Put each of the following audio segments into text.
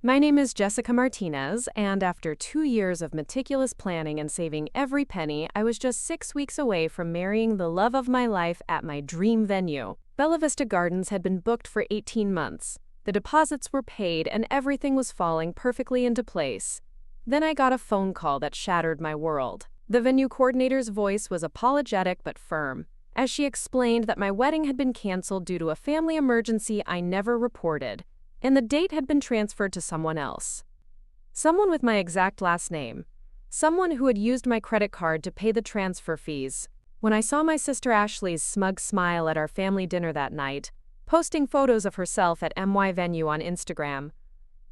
My name is Jessica Martinez, and after 2 years of meticulous planning and saving every penny, I was just 6 weeks away from marrying the love of my life at my dream venue. Vista Gardens had been booked for 18 months. The deposits were paid, and everything was falling perfectly into place. Then I got a phone call that shattered my world. The venue coordinator's voice was apologetic but firm, as she explained that my wedding had been canceled due to a family emergency I never reported, and the date had been transferred to someone else. Someone with my exact last name. Someone who had used my credit card to pay the transfer fees. When I saw my sister Ashley's smug smile at our family dinner that night, posting photos of herself at MY Venue on Instagram,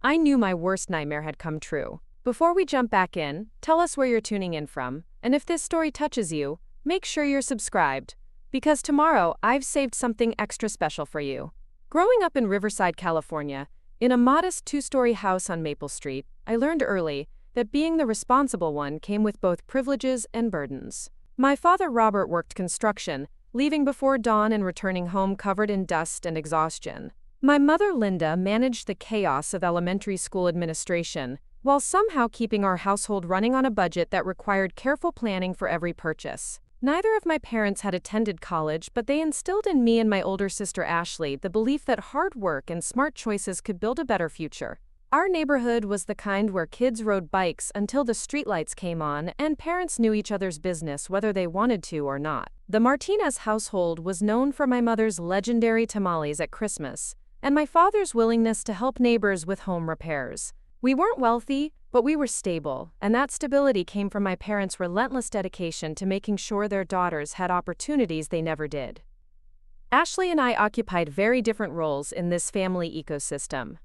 I knew my worst nightmare had come true. Before we jump back in, tell us where you're tuning in from, and if this story touches you, make sure you're subscribed, because tomorrow I've saved something extra special for you. Growing up in Riverside, California, in a modest 2-story house on Maple Street, I learned early that being the responsible one came with both privileges and burdens. My father Robert worked construction, leaving before dawn and returning home covered in dust and exhaustion. My mother Linda managed the chaos of elementary school administration, while somehow keeping our household running on a budget that required careful planning for every purchase. Neither of my parents had attended college, but they instilled in me and my older sister Ashley the belief that hard work and smart choices could build a better future. Our neighborhood was the kind where kids rode bikes until the streetlights came on, and parents knew each other's business whether they wanted to or not. The Martinez household was known for my mother's legendary tamales at Christmas, and my father's willingness to help neighbors with home repairs. We weren't wealthy, but we were stable, and that stability came from my parents' relentless dedication to making sure their daughters had opportunities they never did. Ashley and I occupied very different roles in this family ecosystem.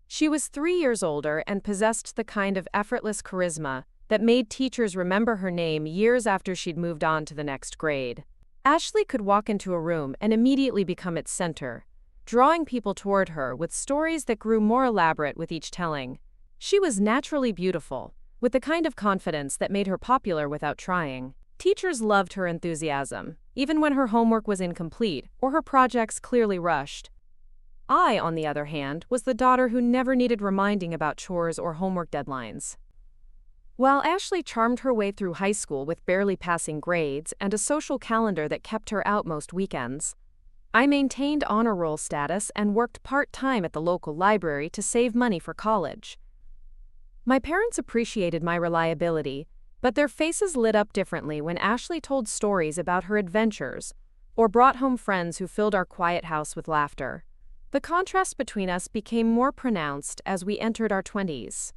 She was 3 years older and possessed the kind of effortless charisma that made teachers remember her name years after she'd moved on to the next grade. Ashley could walk into a room and immediately become its center, drawing people toward her with stories that grew more elaborate with each telling. She was naturally beautiful, with the kind of confidence that made her popular without trying. Teachers loved her enthusiasm, even when her homework was incomplete or her projects clearly rushed. I, on the other hand, was the daughter who never needed reminding about chores or homework deadlines. While Ashley charmed her way through high school with barely passing grades and a social calendar that kept her out most weekends, I maintained honor roll status and worked part-time at the local library to save money for college. My parents appreciated my reliability, but their faces lit up differently when Ashley told stories about her adventures or brought home friends who filled our quiet house with laughter. The contrast between us became more pronounced as we entered our 20s.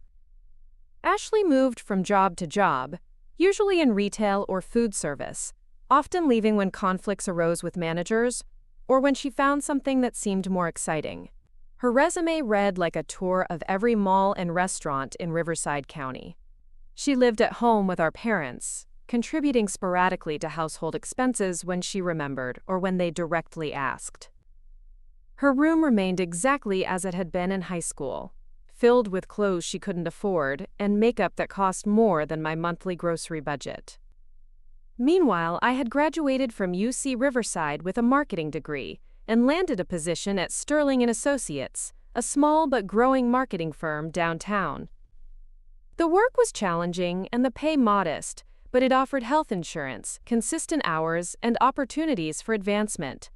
Ashley moved from job to job, usually in retail or food service, often leaving when conflicts arose with managers or when she found something that seemed more exciting. Her resume read like a tour of every mall and restaurant in Riverside County. She lived at home with our parents, contributing sporadically to household expenses when she remembered or when they directly asked. Her room remained exactly as it had been in high school, filled with clothes she couldn't afford and makeup that cost more than my monthly grocery budget. Meanwhile, I had graduated from UC Riverside with a marketing degree and landed a position at Sterling & Associates, a small but growing marketing firm downtown. The work was challenging and the pay modest, but it offered health insurance, consistent hours, and opportunities for advancement.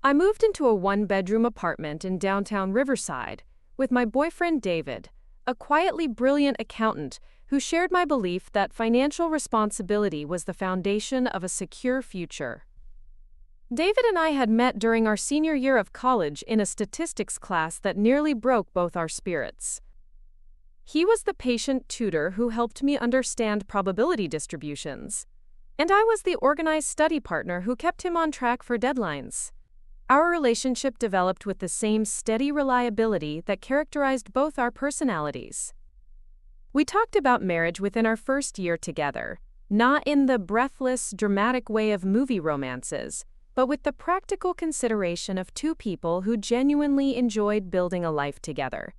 I moved into a 1-bedroom apartment in downtown Riverside with my boyfriend David, a quietly brilliant accountant who shared my belief that financial responsibility was the foundation of a secure future. David and I had met during our senior year of college in a statistics class that nearly broke both our spirits. He was the patient tutor who helped me understand probability distributions, and I was the organized study partner who kept him on track for deadlines. Our relationship developed with the same steady reliability that characterized both our personalities. We talked about marriage within our first year together, not in the breathless, dramatic way of movie romances, but with the practical consideration of two people who genuinely enjoyed building a life together.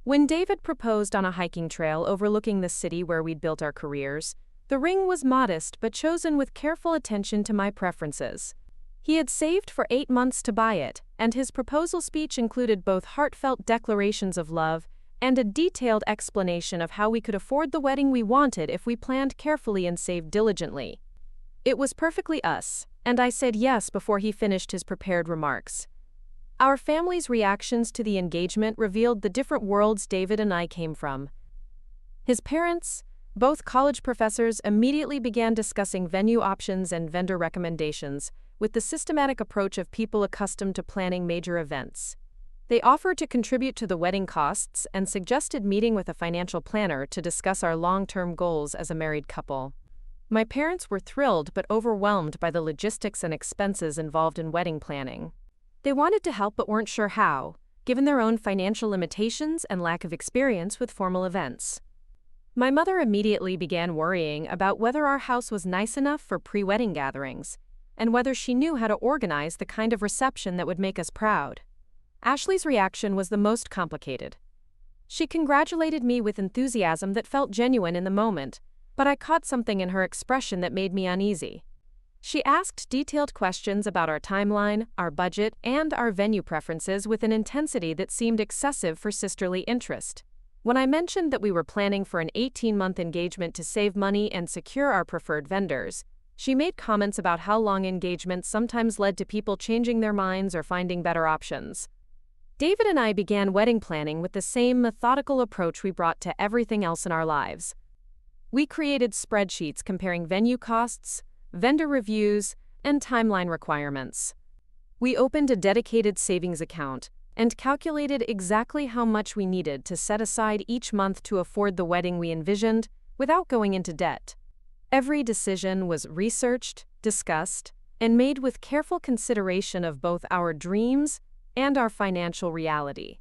When David proposed on a hiking trail overlooking the city where we'd built our careers, the ring was modest but chosen with careful attention to my preferences. He had saved for 8 months to buy it, and his proposal speech included both heartfelt declarations of love and a detailed explanation of how we could afford the wedding we wanted if we planned carefully and saved diligently. It was perfectly us, and I said yes before he finished his prepared remarks. Our family's reactions to the engagement revealed the different worlds David and I came from. His parents, both college professors, immediately began discussing venue options and vendor recommendations, with the systematic approach of people accustomed to planning major events. They offered to contribute to the wedding costs and suggested meeting with a financial planner to discuss our long-term goals as a married couple. My parents were thrilled but overwhelmed by the logistics and expenses involved in wedding planning. They wanted to help but weren't sure how, given their own financial limitations and lack of experience with formal events. My mother immediately began worrying about whether our house was nice enough for pre-wedding gatherings, and whether she knew how to organize the kind of reception that would make us proud. Ashley's reaction was the most complicated. She congratulated me with enthusiasm that felt genuine in the moment, but I caught something in her expression that made me uneasy. She asked detailed questions about our timeline, our budget, and our venue preferences with an intensity that seemed excessive for sisterly interest. When I mentioned that we were planning for an 18-month engagement to save money and secure our preferred vendors, she made comments about how long engagements sometimes led to people changing their minds or finding better options. David and I began wedding planning with the same methodical approach we brought to everything else in our lives. We created spreadsheets comparing venue costs, vendor reviews, and timeline requirements. We opened a dedicated savings account and calculated exactly how much we needed to set aside each month to afford the wedding we envisioned without going into debt. Every decision was researched, discussed, and made with careful consideration of both our dreams and our financial reality.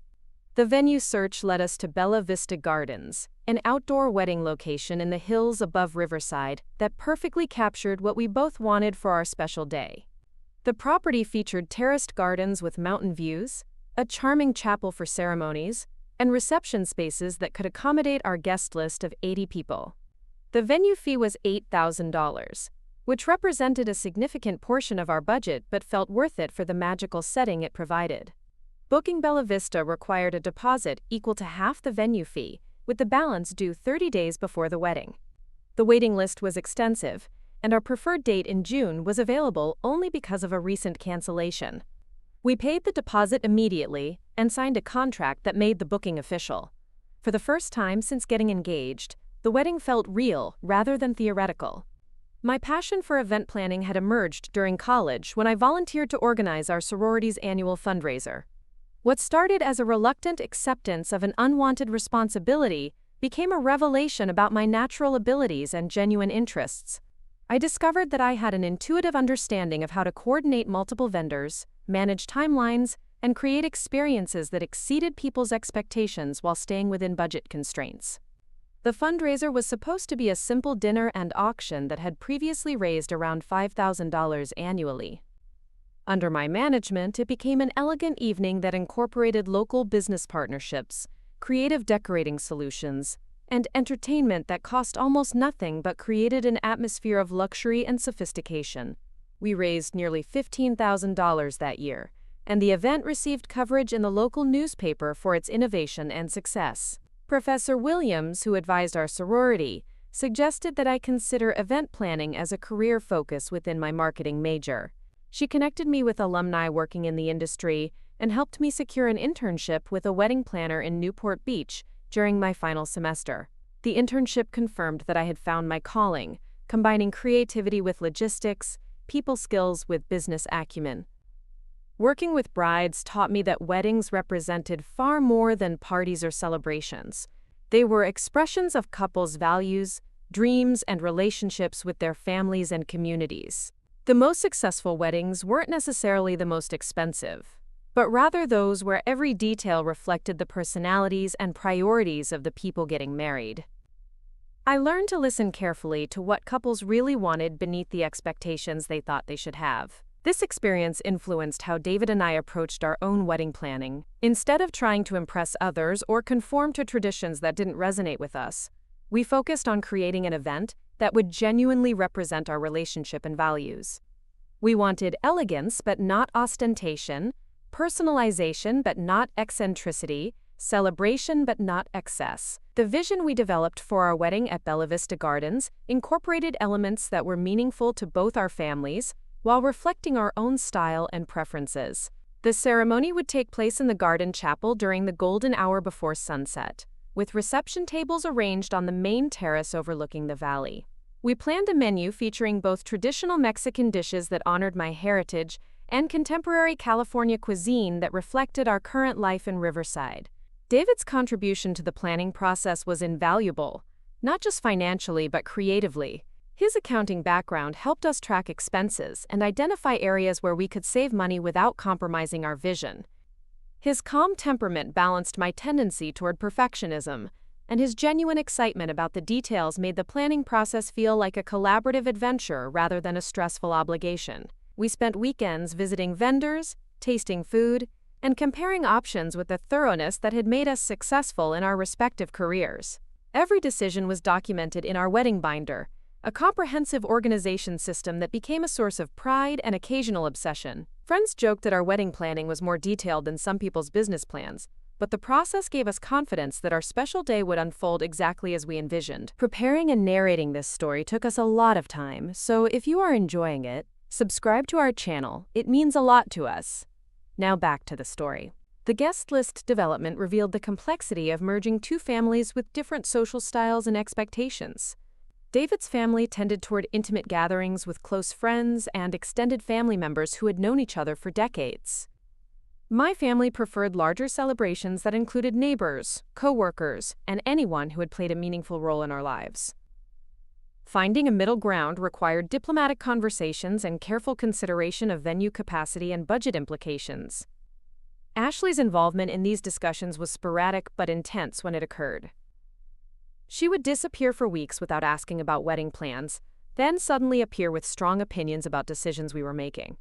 The venue search led us to Vista Gardens, an outdoor wedding location in the hills above Riverside that perfectly captured what we both wanted for our special day. The property featured terraced gardens with mountain views, a charming chapel for ceremonies, and reception spaces that could accommodate our guest list of 80 people. The venue fee was $8,000, which represented a significant portion of our budget but felt worth it for the magical setting it provided. Booking Bella Vista required a deposit equal to half the venue fee, with the balance due 30 days before the wedding. The waiting list was extensive, and our preferred date in June was available only because of a recent cancellation. We paid the deposit immediately and signed a contract that made the booking official. For the first time since getting engaged, the wedding felt real rather than theoretical. My passion for event planning had emerged during college when I volunteered to organize our sorority's annual fundraiser. What started as a reluctant acceptance of an unwanted responsibility became a revelation about my natural abilities and genuine interests. I discovered that I had an intuitive understanding of how to coordinate multiple vendors, manage timelines, and create experiences that exceeded people's expectations while staying within budget constraints. The fundraiser was supposed to be a simple dinner and auction that had previously raised around $5,000 annually. Under my management, it became an elegant evening that incorporated local business partnerships, creative decorating solutions, and entertainment that cost almost nothing but created an atmosphere of luxury and sophistication. We raised nearly $15,000 that year, and the event received coverage in the local newspaper for its innovation and success. Professor Williams, who advised our sorority, suggested that I consider event planning as a career focus within my marketing major. She connected me with alumni working in the industry and helped me secure an internship with a wedding planner in Newport Beach during my final semester. The internship confirmed that I had found my calling, combining creativity with logistics, people skills with business acumen. Working with brides taught me that weddings represented far more than parties or celebrations. They were expressions of couples' values, dreams, and relationships with their families and communities. The most successful weddings weren't necessarily the most expensive, but rather those where every detail reflected the personalities and priorities of the people getting married. I learned to listen carefully to what couples really wanted beneath the expectations they thought they should have. This experience influenced how David and I approached our own wedding planning. Instead of trying to impress others or conform to traditions that didn't resonate with us, we focused on creating an event that would genuinely represent our relationship and values. We wanted elegance but not ostentation, personalization but not eccentricity, celebration but not excess. The vision we developed for our wedding at Vista Gardens incorporated elements that were meaningful to both our families, while reflecting our own style and preferences. The ceremony would take place in the garden chapel during the golden hour before sunset, with reception tables arranged on the main terrace overlooking the valley. We planned a menu featuring both traditional Mexican dishes that honored my heritage and contemporary California cuisine that reflected our current life in Riverside. David's contribution to the planning process was invaluable, not just financially but creatively. His accounting background helped us track expenses and identify areas where we could save money without compromising our vision. His calm temperament balanced my tendency toward perfectionism, and his genuine excitement about the details made the planning process feel like a collaborative adventure rather than a stressful obligation. We spent weekends visiting vendors, tasting food, and comparing options with a thoroughness that had made us successful in our respective careers. Every decision was documented in our wedding binder, a comprehensive organization system that became a source of pride and occasional obsession. Friends joked that our wedding planning was more detailed than some people's business plans, but the process gave us confidence that our special day would unfold exactly as we envisioned. Preparing and narrating this story took us a lot of time, so if you are enjoying it, subscribe to our channel. It means a lot to us. Now back to the story. The guest list development revealed the complexity of merging two families with different social styles and expectations. David's family tended toward intimate gatherings with close friends and extended family members who had known each other for decades. My family preferred larger celebrations that included neighbors, co-workers, and anyone who had played a meaningful role in our lives. Finding a middle ground required diplomatic conversations and careful consideration of venue capacity and budget implications. Ashley's involvement in these discussions was sporadic but intense when it occurred. She would disappear for weeks without asking about wedding plans, then suddenly appear with strong opinions about decisions we were making.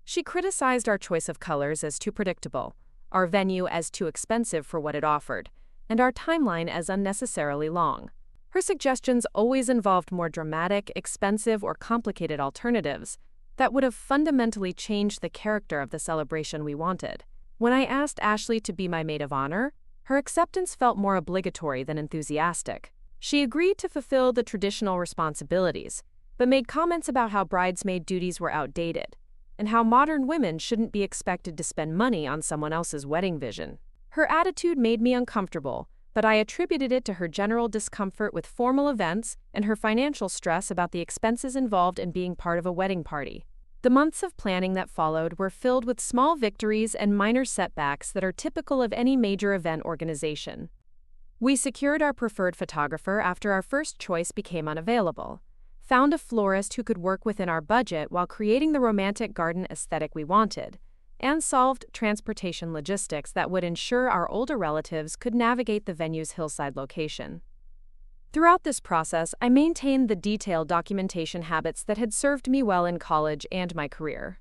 She criticized our choice of colors as too predictable, our venue as too expensive for what it offered, and our timeline as unnecessarily long. Her suggestions always involved more dramatic, expensive, or complicated alternatives that would have fundamentally changed the character of the celebration we wanted. When I asked Ashley to be my maid of honor, her acceptance felt more obligatory than enthusiastic. She agreed to fulfill the traditional responsibilities, but made comments about how bridesmaid duties were outdated, and how modern women shouldn't be expected to spend money on someone else's wedding vision. Her attitude made me uncomfortable, but I attributed it to her general discomfort with formal events and her financial stress about the expenses involved in being part of a wedding party. The months of planning that followed were filled with small victories and minor setbacks that are typical of any major event organization. We secured our preferred photographer after our first choice became unavailable, found a florist who could work within our budget while creating the romantic garden aesthetic we wanted, and solved transportation logistics that would ensure our older relatives could navigate the venue's hillside location. Throughout this process, I maintained the detailed documentation habits that had served me well in college and my career.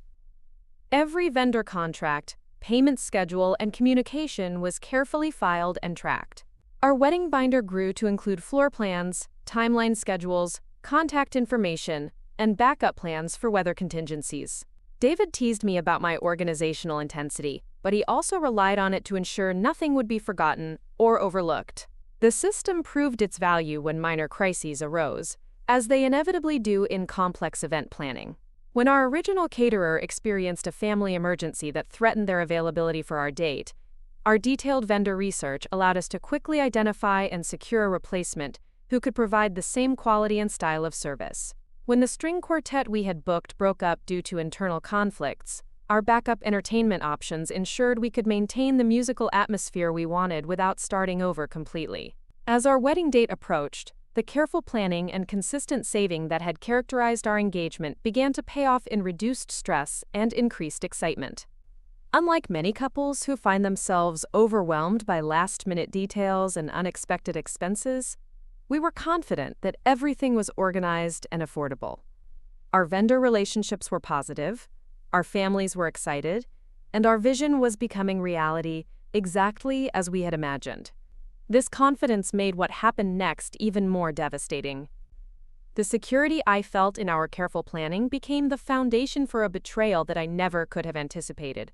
Every vendor contract, payment schedule, and communication was carefully filed and tracked. Our wedding binder grew to include floor plans, timeline schedules, contact information, and backup plans for weather contingencies. David teased me about my organizational intensity, but he also relied on it to ensure nothing would be forgotten or overlooked. The system proved its value when minor crises arose, as they inevitably do in complex event planning. When our original caterer experienced a family emergency that threatened their availability for our date, our detailed vendor research allowed us to quickly identify and secure a replacement who could provide the same quality and style of service. When the string quartet we had booked broke up due to internal conflicts, our backup entertainment options ensured we could maintain the musical atmosphere we wanted without starting over completely. As our wedding date approached, the careful planning and consistent saving that had characterized our engagement began to pay off in reduced stress and increased excitement. Unlike many couples who find themselves overwhelmed by last-minute details and unexpected expenses, we were confident that everything was organized and affordable. Our vendor relationships were positive, our families were excited, and our vision was becoming reality exactly as we had imagined. This confidence made what happened next even more devastating. The security I felt in our careful planning became the foundation for a betrayal that I never could have anticipated.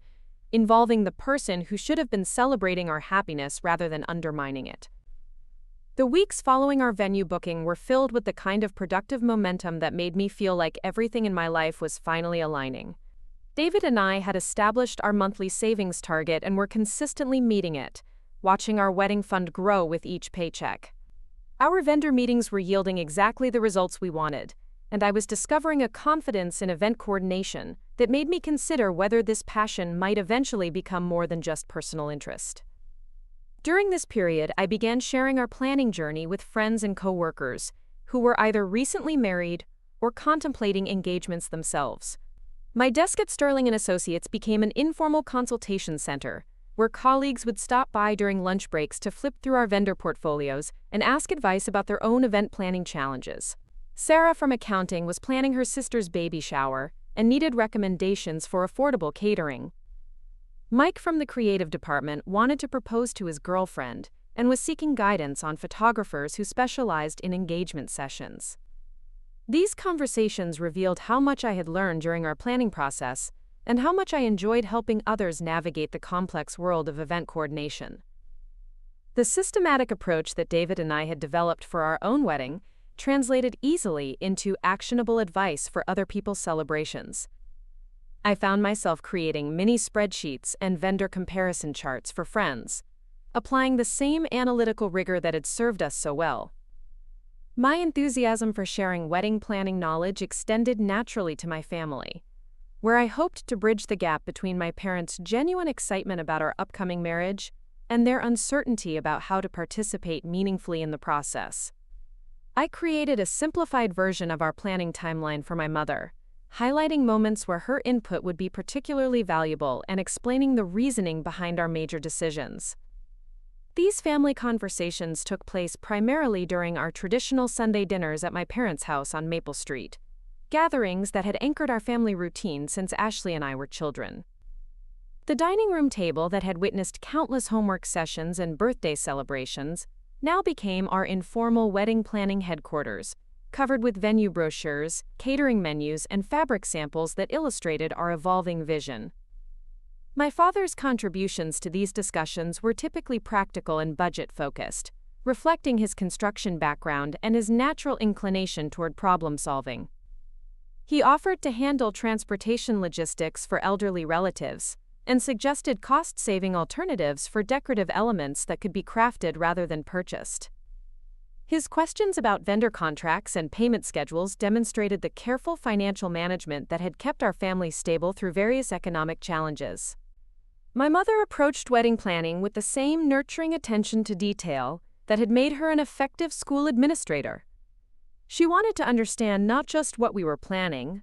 involving the person who should have been celebrating our happiness rather than undermining it. The weeks following our venue booking were filled with the kind of productive momentum that made me feel like everything in my life was finally aligning. David and I had established our monthly savings target and were consistently meeting it, watching our wedding fund grow with each paycheck. Our vendor meetings were yielding exactly the results we wanted, and I was discovering a confidence in event coordination that made me consider whether this passion might eventually become more than just personal interest. During this period, I began sharing our planning journey with friends and coworkers who were either recently married or contemplating engagements themselves. My desk at Sterling & Associates became an informal consultation center where colleagues would stop by during lunch breaks to flip through our vendor portfolios and ask advice about their own event planning challenges. Sarah from accounting was planning her sister's baby shower and needed recommendations for affordable catering. Mike from the creative department wanted to propose to his girlfriend and was seeking guidance on photographers who specialized in engagement sessions. These conversations revealed how much I had learned during our planning process and how much I enjoyed helping others navigate the complex world of event coordination. The systematic approach that David and I had developed for our own wedding translated easily into actionable advice for other people's celebrations. I found myself creating mini spreadsheets and vendor comparison charts for friends, applying the same analytical rigor that had served us so well. My enthusiasm for sharing wedding planning knowledge extended naturally to my family, where I hoped to bridge the gap between my parents' genuine excitement about our upcoming marriage and their uncertainty about how to participate meaningfully in the process. I created a simplified version of our planning timeline for my mother, highlighting moments where her input would be particularly valuable and explaining the reasoning behind our major decisions. These family conversations took place primarily during our traditional Sunday dinners at my parents' house on Maple Street, gatherings that had anchored our family routine since Ashley and I were children. The dining room table that had witnessed countless homework sessions and birthday celebrations now became our informal wedding planning headquarters, covered with venue brochures, catering menus, and fabric samples that illustrated our evolving vision. My father's contributions to these discussions were typically practical and budget-focused, reflecting his construction background and his natural inclination toward problem-solving. He offered to handle transportation logistics for elderly relatives and suggested cost-saving alternatives for decorative elements that could be crafted rather than purchased. His questions about vendor contracts and payment schedules demonstrated the careful financial management that had kept our family stable through various economic challenges. My mother approached wedding planning with the same nurturing attention to detail that had made her an effective school administrator. She wanted to understand not just what we were planning,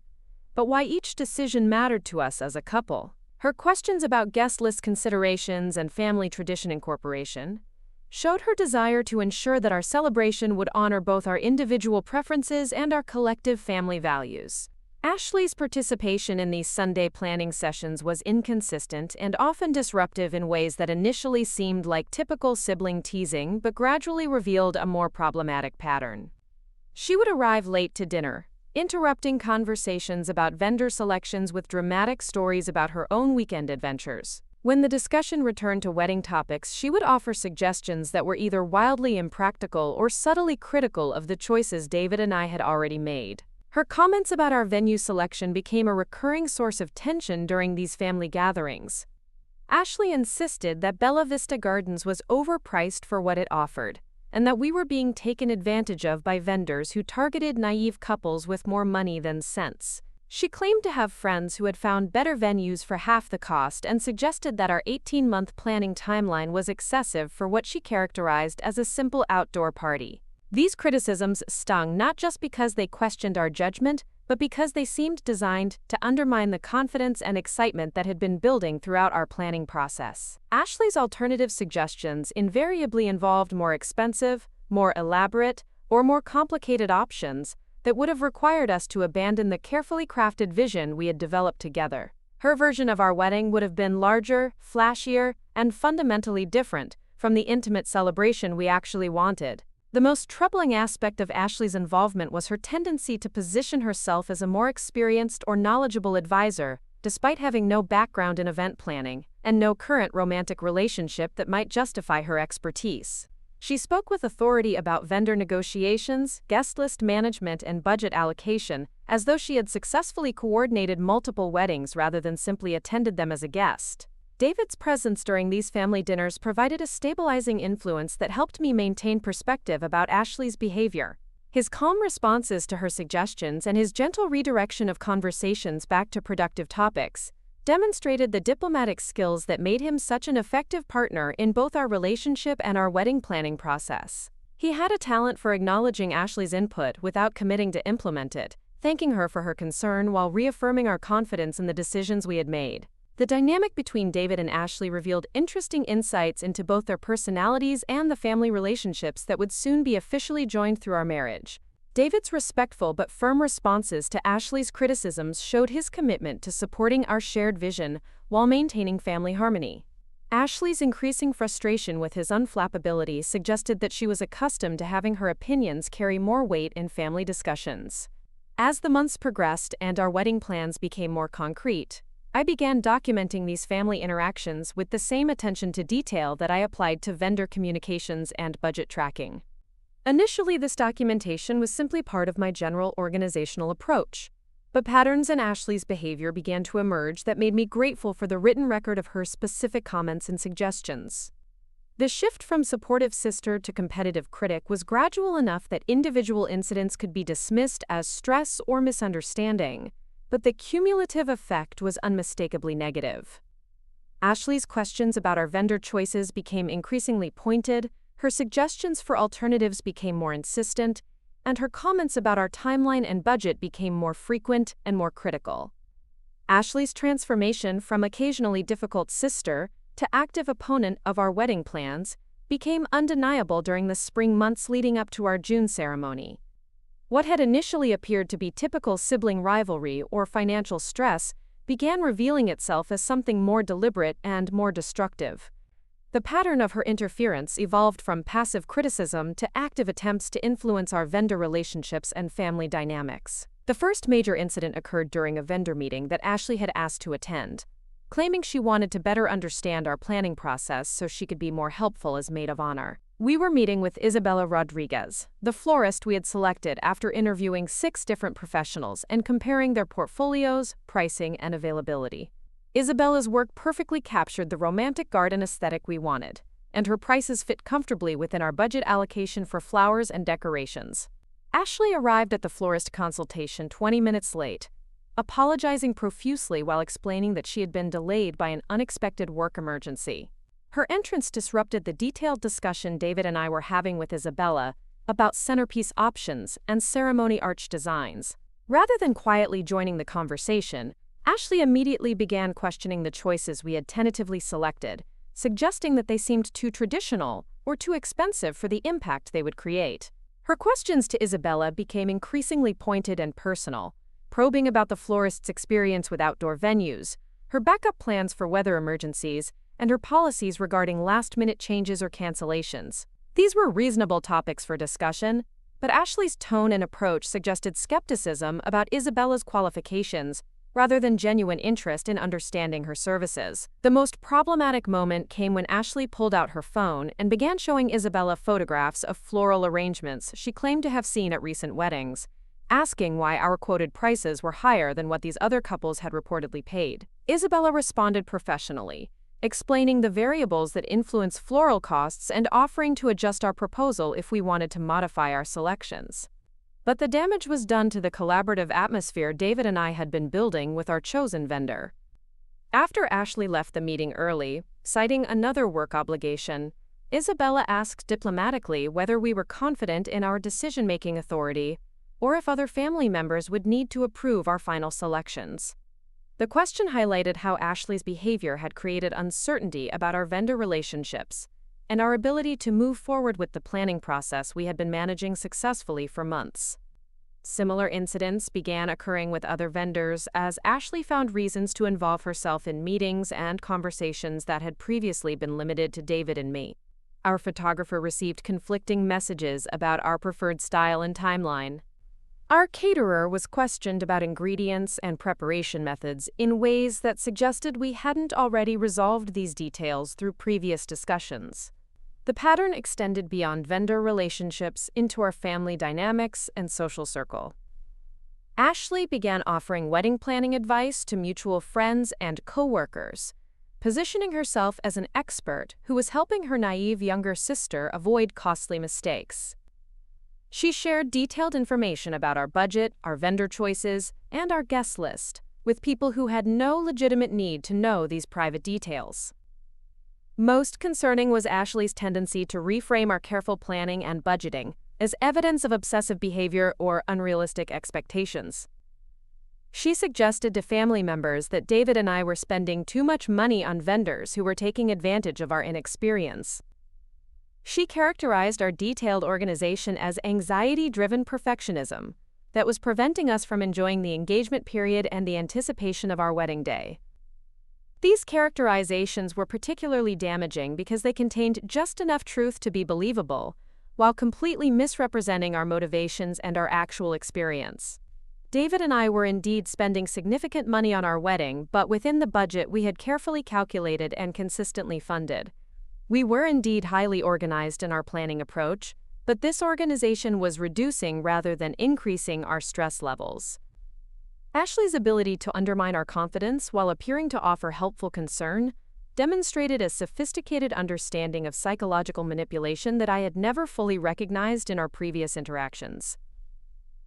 but why each decision mattered to us as a couple. Her questions about guest list considerations and family tradition incorporation showed her desire to ensure that our celebration would honor both our individual preferences and our collective family values. Ashley's participation in these Sunday planning sessions was inconsistent and often disruptive in ways that initially seemed like typical sibling teasing but gradually revealed a more problematic pattern. She would arrive late to dinner, interrupting conversations about vendor selections with dramatic stories about her own weekend adventures. When the discussion returned to wedding topics, she would offer suggestions that were either wildly impractical or subtly critical of the choices David and I had already made. Her comments about our venue selection became a recurring source of tension during these family gatherings. Ashley insisted that Bella Vista Gardens was overpriced for what it offered, and that we were being taken advantage of by vendors who targeted naive couples with more money than sense. She claimed to have friends who had found better venues for half the cost and suggested that our 18-month planning timeline was excessive for what she characterized as a simple outdoor party. These criticisms stung not just because they questioned our judgment, but because they seemed designed to undermine the confidence and excitement that had been building throughout our planning process. Ashley's alternative suggestions invariably involved more expensive, more elaborate, or more complicated options that would have required us to abandon the carefully crafted vision we had developed together. Her version of our wedding would have been larger, flashier, and fundamentally different from the intimate celebration we actually wanted. The most troubling aspect of Ashley's involvement was her tendency to position herself as a more experienced or knowledgeable advisor, despite having no background in event planning. and no current romantic relationship that might justify her expertise. She spoke with authority about vendor negotiations, guest list management, and budget allocation, as though she had successfully coordinated multiple weddings rather than simply attended them as a guest. David's presence during these family dinners provided a stabilizing influence that helped me maintain perspective about Ashley's behavior. His calm responses to her suggestions and his gentle redirection of conversations back to productive topics demonstrated the diplomatic skills that made him such an effective partner in both our relationship and our wedding planning process. He had a talent for acknowledging Ashley's input without committing to implement it, thanking her for her concern while reaffirming our confidence in the decisions we had made. The dynamic between David and Ashley revealed interesting insights into both their personalities and the family relationships that would soon be officially joined through our marriage. David's respectful but firm responses to Ashley's criticisms showed his commitment to supporting our shared vision while maintaining family harmony. Ashley's increasing frustration with his unflappability suggested that she was accustomed to having her opinions carry more weight in family discussions. As the months progressed and our wedding plans became more concrete, I began documenting these family interactions with the same attention to detail that I applied to vendor communications and budget tracking. Initially, this documentation was simply part of my general organizational approach, but patterns in Ashley's behavior began to emerge that made me grateful for the written record of her specific comments and suggestions. The shift from supportive sister to competitive critic was gradual enough that individual incidents could be dismissed as stress or misunderstanding, but the cumulative effect was unmistakably negative. Ashley's questions about our vendor choices became increasingly pointed, her suggestions for alternatives became more insistent, and her comments about our timeline and budget became more frequent and more critical. Ashley's transformation from occasionally difficult sister to active opponent of our wedding plans became undeniable during the spring months leading up to our June ceremony. What had initially appeared to be typical sibling rivalry or financial stress began revealing itself as something more deliberate and more destructive. The pattern of her interference evolved from passive criticism to active attempts to influence our vendor relationships and family dynamics. The first major incident occurred during a vendor meeting that Ashley had asked to attend, claiming she wanted to better understand our planning process so she could be more helpful as maid of honor. We were meeting with Isabella Rodriguez, the florist we had selected after interviewing 6 different professionals and comparing their portfolios, pricing, and availability. Isabella's work perfectly captured the romantic garden aesthetic we wanted, and her prices fit comfortably within our budget allocation for flowers and decorations. Ashley arrived at the florist consultation 20 minutes late, apologizing profusely while explaining that she had been delayed by an unexpected work emergency. Her entrance disrupted the detailed discussion David and I were having with Isabella about centerpiece options and ceremony arch designs. Rather than quietly joining the conversation, Ashley immediately began questioning the choices we had tentatively selected, suggesting that they seemed too traditional or too expensive for the impact they would create. Her questions to Isabella became increasingly pointed and personal, probing about the florist's experience with outdoor venues, her backup plans for weather emergencies, and her policies regarding last-minute changes or cancellations. These were reasonable topics for discussion, but Ashley's tone and approach suggested skepticism about Isabella's qualifications rather than genuine interest in understanding her services. The most problematic moment came when Ashley pulled out her phone and began showing Isabella photographs of floral arrangements she claimed to have seen at recent weddings, asking why our quoted prices were higher than what these other couples had reportedly paid. Isabella responded professionally, explaining the variables that influence floral costs and offering to adjust our proposal if we wanted to modify our selections. But the damage was done to the collaborative atmosphere David and I had been building with our chosen vendor. After Ashley left the meeting early, citing another work obligation, Isabella asked diplomatically whether we were confident in our decision-making authority or if other family members would need to approve our final selections. The question highlighted how Ashley's behavior had created uncertainty about our vendor relationships and our ability to move forward with the planning process we had been managing successfully for months. Similar incidents began occurring with other vendors as Ashley found reasons to involve herself in meetings and conversations that had previously been limited to David and me. Our photographer received conflicting messages about our preferred style and timeline. Our caterer was questioned about ingredients and preparation methods in ways that suggested we hadn't already resolved these details through previous discussions. The pattern extended beyond vendor relationships into our family dynamics and social circle. Ashley began offering wedding planning advice to mutual friends and coworkers, positioning herself as an expert who was helping her naive younger sister avoid costly mistakes. She shared detailed information about our budget, our vendor choices, and our guest list, with people who had no legitimate need to know these private details. Most concerning was Ashley's tendency to reframe our careful planning and budgeting as evidence of obsessive behavior or unrealistic expectations. She suggested to family members that David and I were spending too much money on vendors who were taking advantage of our inexperience. She characterized our detailed organization as anxiety-driven perfectionism that was preventing us from enjoying the engagement period and the anticipation of our wedding day. These characterizations were particularly damaging because they contained just enough truth to be believable, while completely misrepresenting our motivations and our actual experience. David and I were indeed spending significant money on our wedding, but within the budget we had carefully calculated and consistently funded. We were indeed highly organized in our planning approach, but this organization was reducing rather than increasing our stress levels. Ashley's ability to undermine our confidence while appearing to offer helpful concern demonstrated a sophisticated understanding of psychological manipulation that I had never fully recognized in our previous interactions.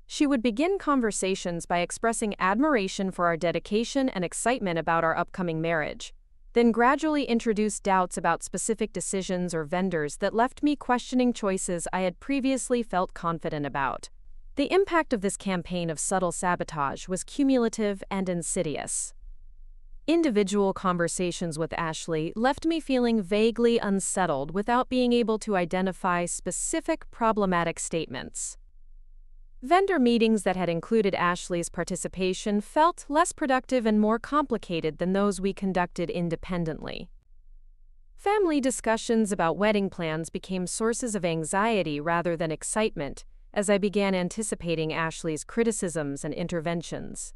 She would begin conversations by expressing admiration for our dedication and excitement about our upcoming marriage, then gradually introduce doubts about specific decisions or vendors that left me questioning choices I had previously felt confident about. The impact of this campaign of subtle sabotage was cumulative and insidious. Individual conversations with Ashley left me feeling vaguely unsettled without being able to identify specific problematic statements. Vendor meetings that had included Ashley's participation felt less productive and more complicated than those we conducted independently. Family discussions about wedding plans became sources of anxiety rather than excitement as I began anticipating Ashley's criticisms and interventions.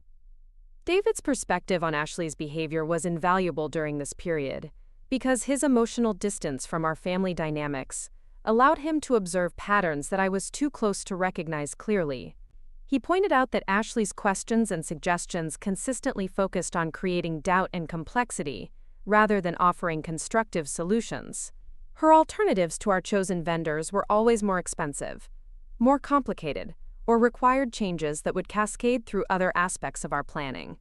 David's perspective on Ashley's behavior was invaluable during this period because his emotional distance from our family dynamics allowed him to observe patterns that I was too close to recognize clearly. He pointed out that Ashley's questions and suggestions consistently focused on creating doubt and complexity rather than offering constructive solutions. Her alternatives to our chosen vendors were always more expensive, more complicated, or required changes that would cascade through other aspects of our planning.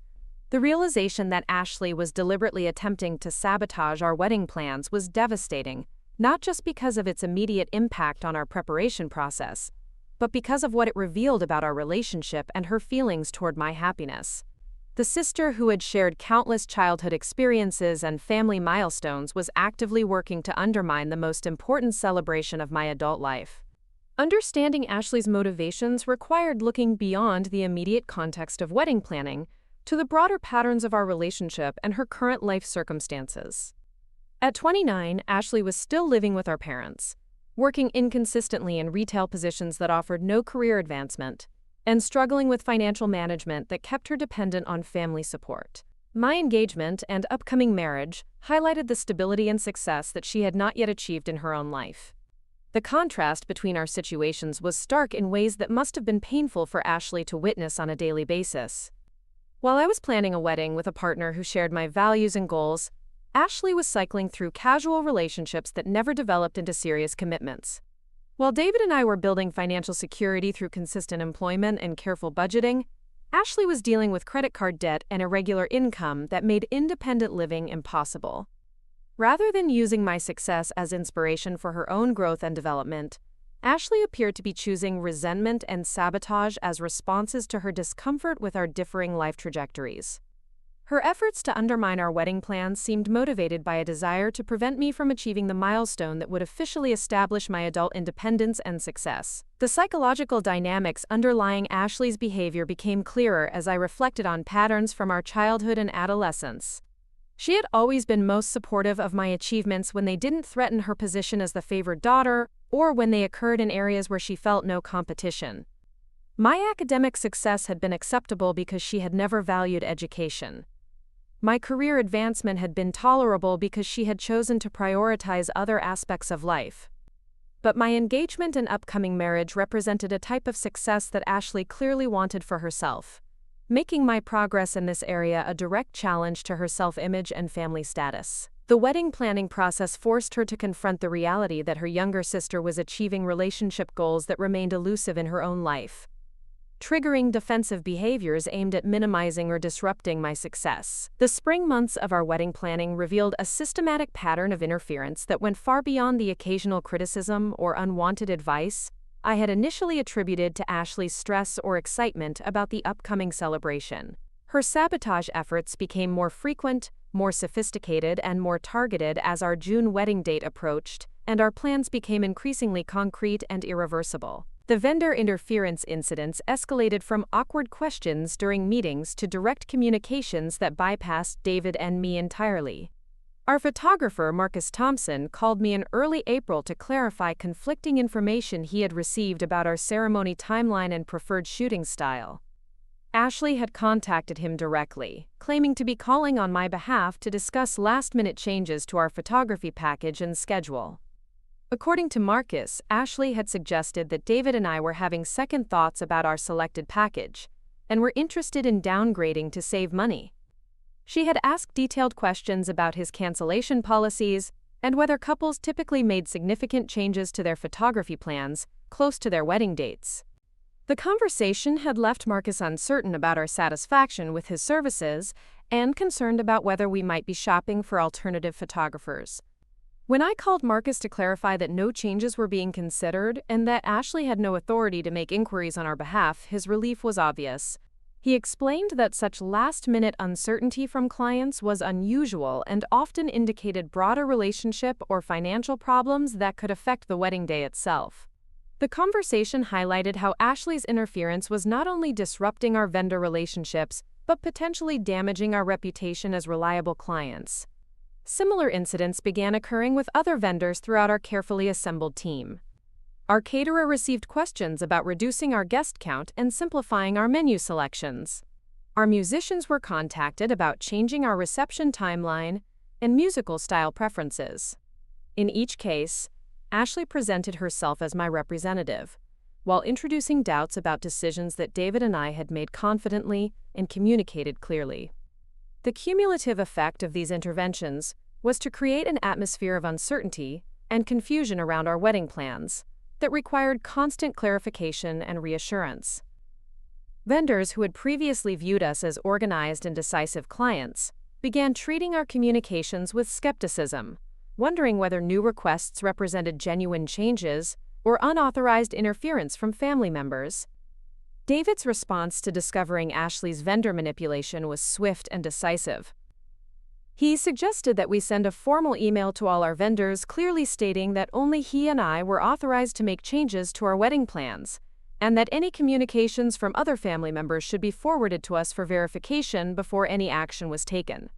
The realization that Ashley was deliberately attempting to sabotage our wedding plans was devastating, not just because of its immediate impact on our preparation process, but because of what it revealed about our relationship and her feelings toward my happiness. The sister who had shared countless childhood experiences and family milestones was actively working to undermine the most important celebration of my adult life. Understanding Ashley's motivations required looking beyond the immediate context of wedding planning to the broader patterns of our relationship and her current life circumstances. At 29, Ashley was still living with our parents, working inconsistently in retail positions that offered no career advancement, and struggling with financial management that kept her dependent on family support. My engagement and upcoming marriage highlighted the stability and success that she had not yet achieved in her own life. The contrast between our situations was stark in ways that must have been painful for Ashley to witness on a daily basis. While I was planning a wedding with a partner who shared my values and goals, Ashley was cycling through casual relationships that never developed into serious commitments. While David and I were building financial security through consistent employment and careful budgeting, Ashley was dealing with credit card debt and irregular income that made independent living impossible. Rather than using my success as inspiration for her own growth and development, Ashley appeared to be choosing resentment and sabotage as responses to her discomfort with our differing life trajectories. Her efforts to undermine our wedding plans seemed motivated by a desire to prevent me from achieving the milestone that would officially establish my adult independence and success. The psychological dynamics underlying Ashley's behavior became clearer as I reflected on patterns from our childhood and adolescence. She had always been most supportive of my achievements when they didn't threaten her position as the favored daughter or when they occurred in areas where she felt no competition. My academic success had been acceptable because she had never valued education. My career advancement had been tolerable because she had chosen to prioritize other aspects of life. But my engagement and upcoming marriage represented a type of success that Ashley clearly wanted for herself, making my progress in this area a direct challenge to her self-image and family status. The wedding planning process forced her to confront the reality that her younger sister was achieving relationship goals that remained elusive in her own life, triggering defensive behaviors aimed at minimizing or disrupting my success. The spring months of our wedding planning revealed a systematic pattern of interference that went far beyond the occasional criticism or unwanted advice I had initially attributed to Ashley's stress or excitement about the upcoming celebration. Her sabotage efforts became more frequent, more sophisticated, and more targeted as our June wedding date approached, and our plans became increasingly concrete and irreversible. The vendor interference incidents escalated from awkward questions during meetings to direct communications that bypassed David and me entirely. Our photographer, Marcus Thompson, called me in early April to clarify conflicting information he had received about our ceremony timeline and preferred shooting style. Ashley had contacted him directly, claiming to be calling on my behalf to discuss last-minute changes to our photography package and schedule. According to Marcus, Ashley had suggested that David and I were having second thoughts about our selected package, and were interested in downgrading to save money. She had asked detailed questions about his cancellation policies and whether couples typically made significant changes to their photography plans close to their wedding dates. The conversation had left Marcus uncertain about our satisfaction with his services and concerned about whether we might be shopping for alternative photographers. When I called Marcus to clarify that no changes were being considered and that Ashley had no authority to make inquiries on our behalf, his relief was obvious. He explained that such last-minute uncertainty from clients was unusual and often indicated broader relationship or financial problems that could affect the wedding day itself. The conversation highlighted how Ashley's interference was not only disrupting our vendor relationships, but potentially damaging our reputation as reliable clients. Similar incidents began occurring with other vendors throughout our carefully assembled team. Our caterer received questions about reducing our guest count and simplifying our menu selections. Our musicians were contacted about changing our reception timeline and musical style preferences. In each case, Ashley presented herself as my representative, while introducing doubts about decisions that David and I had made confidently and communicated clearly. The cumulative effect of these interventions was to create an atmosphere of uncertainty and confusion around our wedding plans that required constant clarification and reassurance. Vendors who had previously viewed us as organized and decisive clients began treating our communications with skepticism, wondering whether new requests represented genuine changes or unauthorized interference from family members. David's response to discovering Ashley's vendor manipulation was swift and decisive. He suggested that we send a formal email to all our vendors clearly stating that only he and I were authorized to make changes to our wedding plans, and that any communications from other family members should be forwarded to us for verification before any action was taken.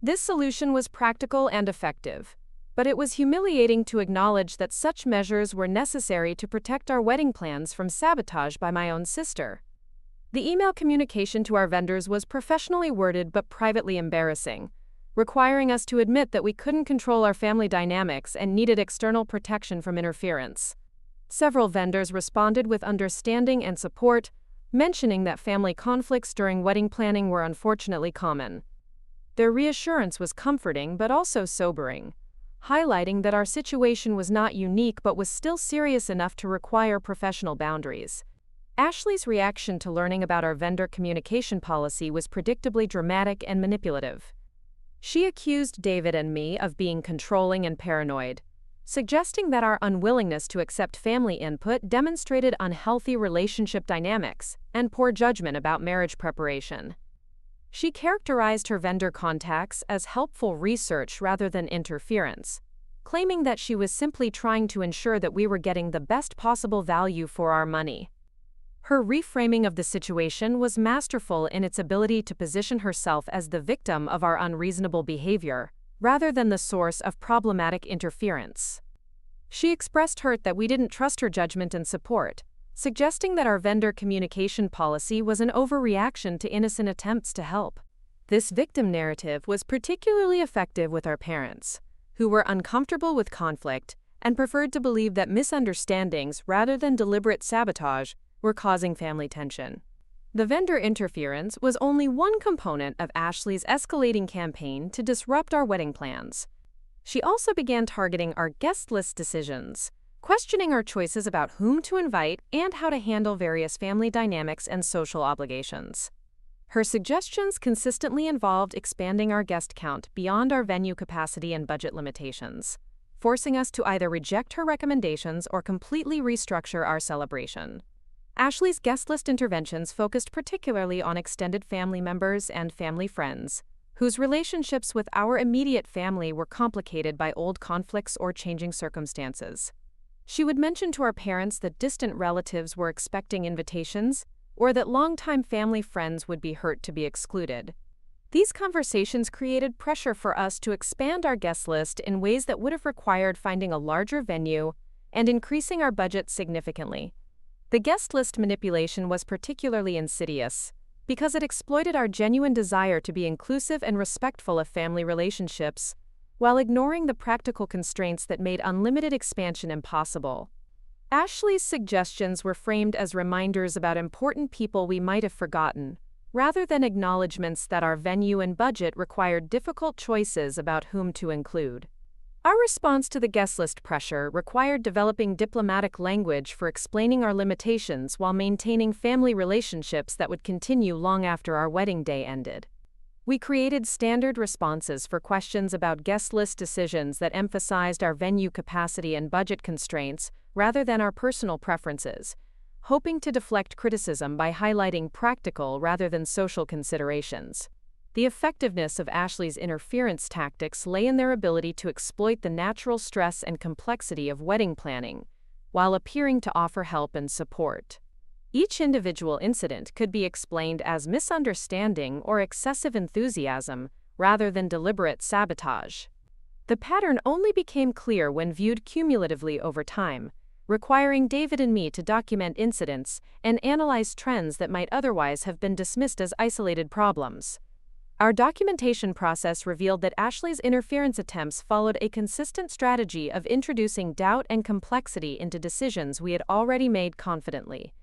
This solution was practical and effective, but it was humiliating to acknowledge that such measures were necessary to protect our wedding plans from sabotage by my own sister. The email communication to our vendors was professionally worded but privately embarrassing, requiring us to admit that we couldn't control our family dynamics and needed external protection from interference. Several vendors responded with understanding and support, mentioning that family conflicts during wedding planning were unfortunately common. Their reassurance was comforting but also sobering, highlighting that our situation was not unique but was still serious enough to require professional boundaries. Ashley's reaction to learning about our vendor communication policy was predictably dramatic and manipulative. She accused David and me of being controlling and paranoid, suggesting that our unwillingness to accept family input demonstrated unhealthy relationship dynamics and poor judgment about marriage preparation. She characterized her vendor contacts as helpful research rather than interference, claiming that she was simply trying to ensure that we were getting the best possible value for our money. Her reframing of the situation was masterful in its ability to position herself as the victim of our unreasonable behavior, rather than the source of problematic interference. She expressed hurt that we didn't trust her judgment and support, suggesting that our vendor communication policy was an overreaction to innocent attempts to help. This victim narrative was particularly effective with our parents, who were uncomfortable with conflict and preferred to believe that misunderstandings rather than deliberate sabotage were causing family tension. The vendor interference was only one component of Ashley's escalating campaign to disrupt our wedding plans. She also began targeting our guest list decisions, questioning our choices about whom to invite and how to handle various family dynamics and social obligations. Her suggestions consistently involved expanding our guest count beyond our venue capacity and budget limitations, forcing us to either reject her recommendations or completely restructure our celebration. Ashley's guest list interventions focused particularly on extended family members and family friends, whose relationships with our immediate family were complicated by old conflicts or changing circumstances. She would mention to our parents that distant relatives were expecting invitations, or that longtime family friends would be hurt to be excluded. These conversations created pressure for us to expand our guest list in ways that would have required finding a larger venue and increasing our budget significantly. The guest list manipulation was particularly insidious because it exploited our genuine desire to be inclusive and respectful of family relationships, while ignoring the practical constraints that made unlimited expansion impossible. Ashley's suggestions were framed as reminders about important people we might have forgotten, rather than acknowledgments that our venue and budget required difficult choices about whom to include. Our response to the guest list pressure required developing diplomatic language for explaining our limitations while maintaining family relationships that would continue long after our wedding day ended. We created standard responses for questions about guest list decisions that emphasized our venue capacity and budget constraints rather than our personal preferences, hoping to deflect criticism by highlighting practical rather than social considerations. The effectiveness of Ashley's interference tactics lay in their ability to exploit the natural stress and complexity of wedding planning, while appearing to offer help and support. Each individual incident could be explained as misunderstanding or excessive enthusiasm, rather than deliberate sabotage. The pattern only became clear when viewed cumulatively over time, requiring David and me to document incidents and analyze trends that might otherwise have been dismissed as isolated problems. Our documentation process revealed that Ashley's interference attempts followed a consistent strategy of introducing doubt and complexity into decisions we had already made confidently.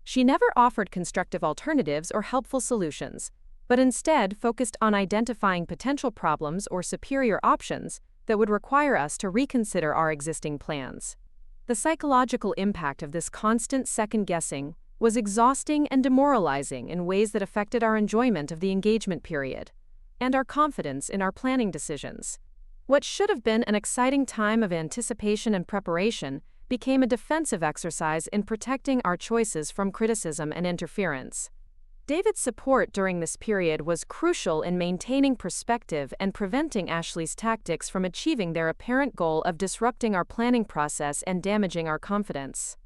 She never offered constructive alternatives or helpful solutions, but instead focused on identifying potential problems or superior options that would require us to reconsider our existing plans. The psychological impact of this constant second-guessing was exhausting and demoralizing in ways that affected our enjoyment of the engagement period and our confidence in our planning decisions. What should have been an exciting time of anticipation and preparation became a defensive exercise in protecting our choices from criticism and interference. David's support during this period was crucial in maintaining perspective and preventing Ashley's tactics from achieving their apparent goal of disrupting our planning process and damaging our confidence.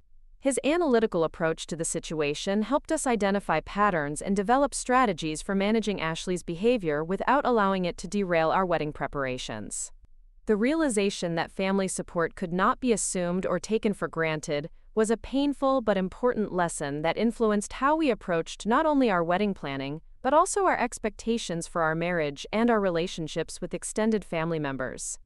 His analytical approach to the situation helped us identify patterns and develop strategies for managing Ashley's behavior without allowing it to derail our wedding preparations. The realization that family support could not be assumed or taken for granted was a painful but important lesson that influenced how we approached not only our wedding planning, but also our expectations for our marriage and our relationships with extended family members.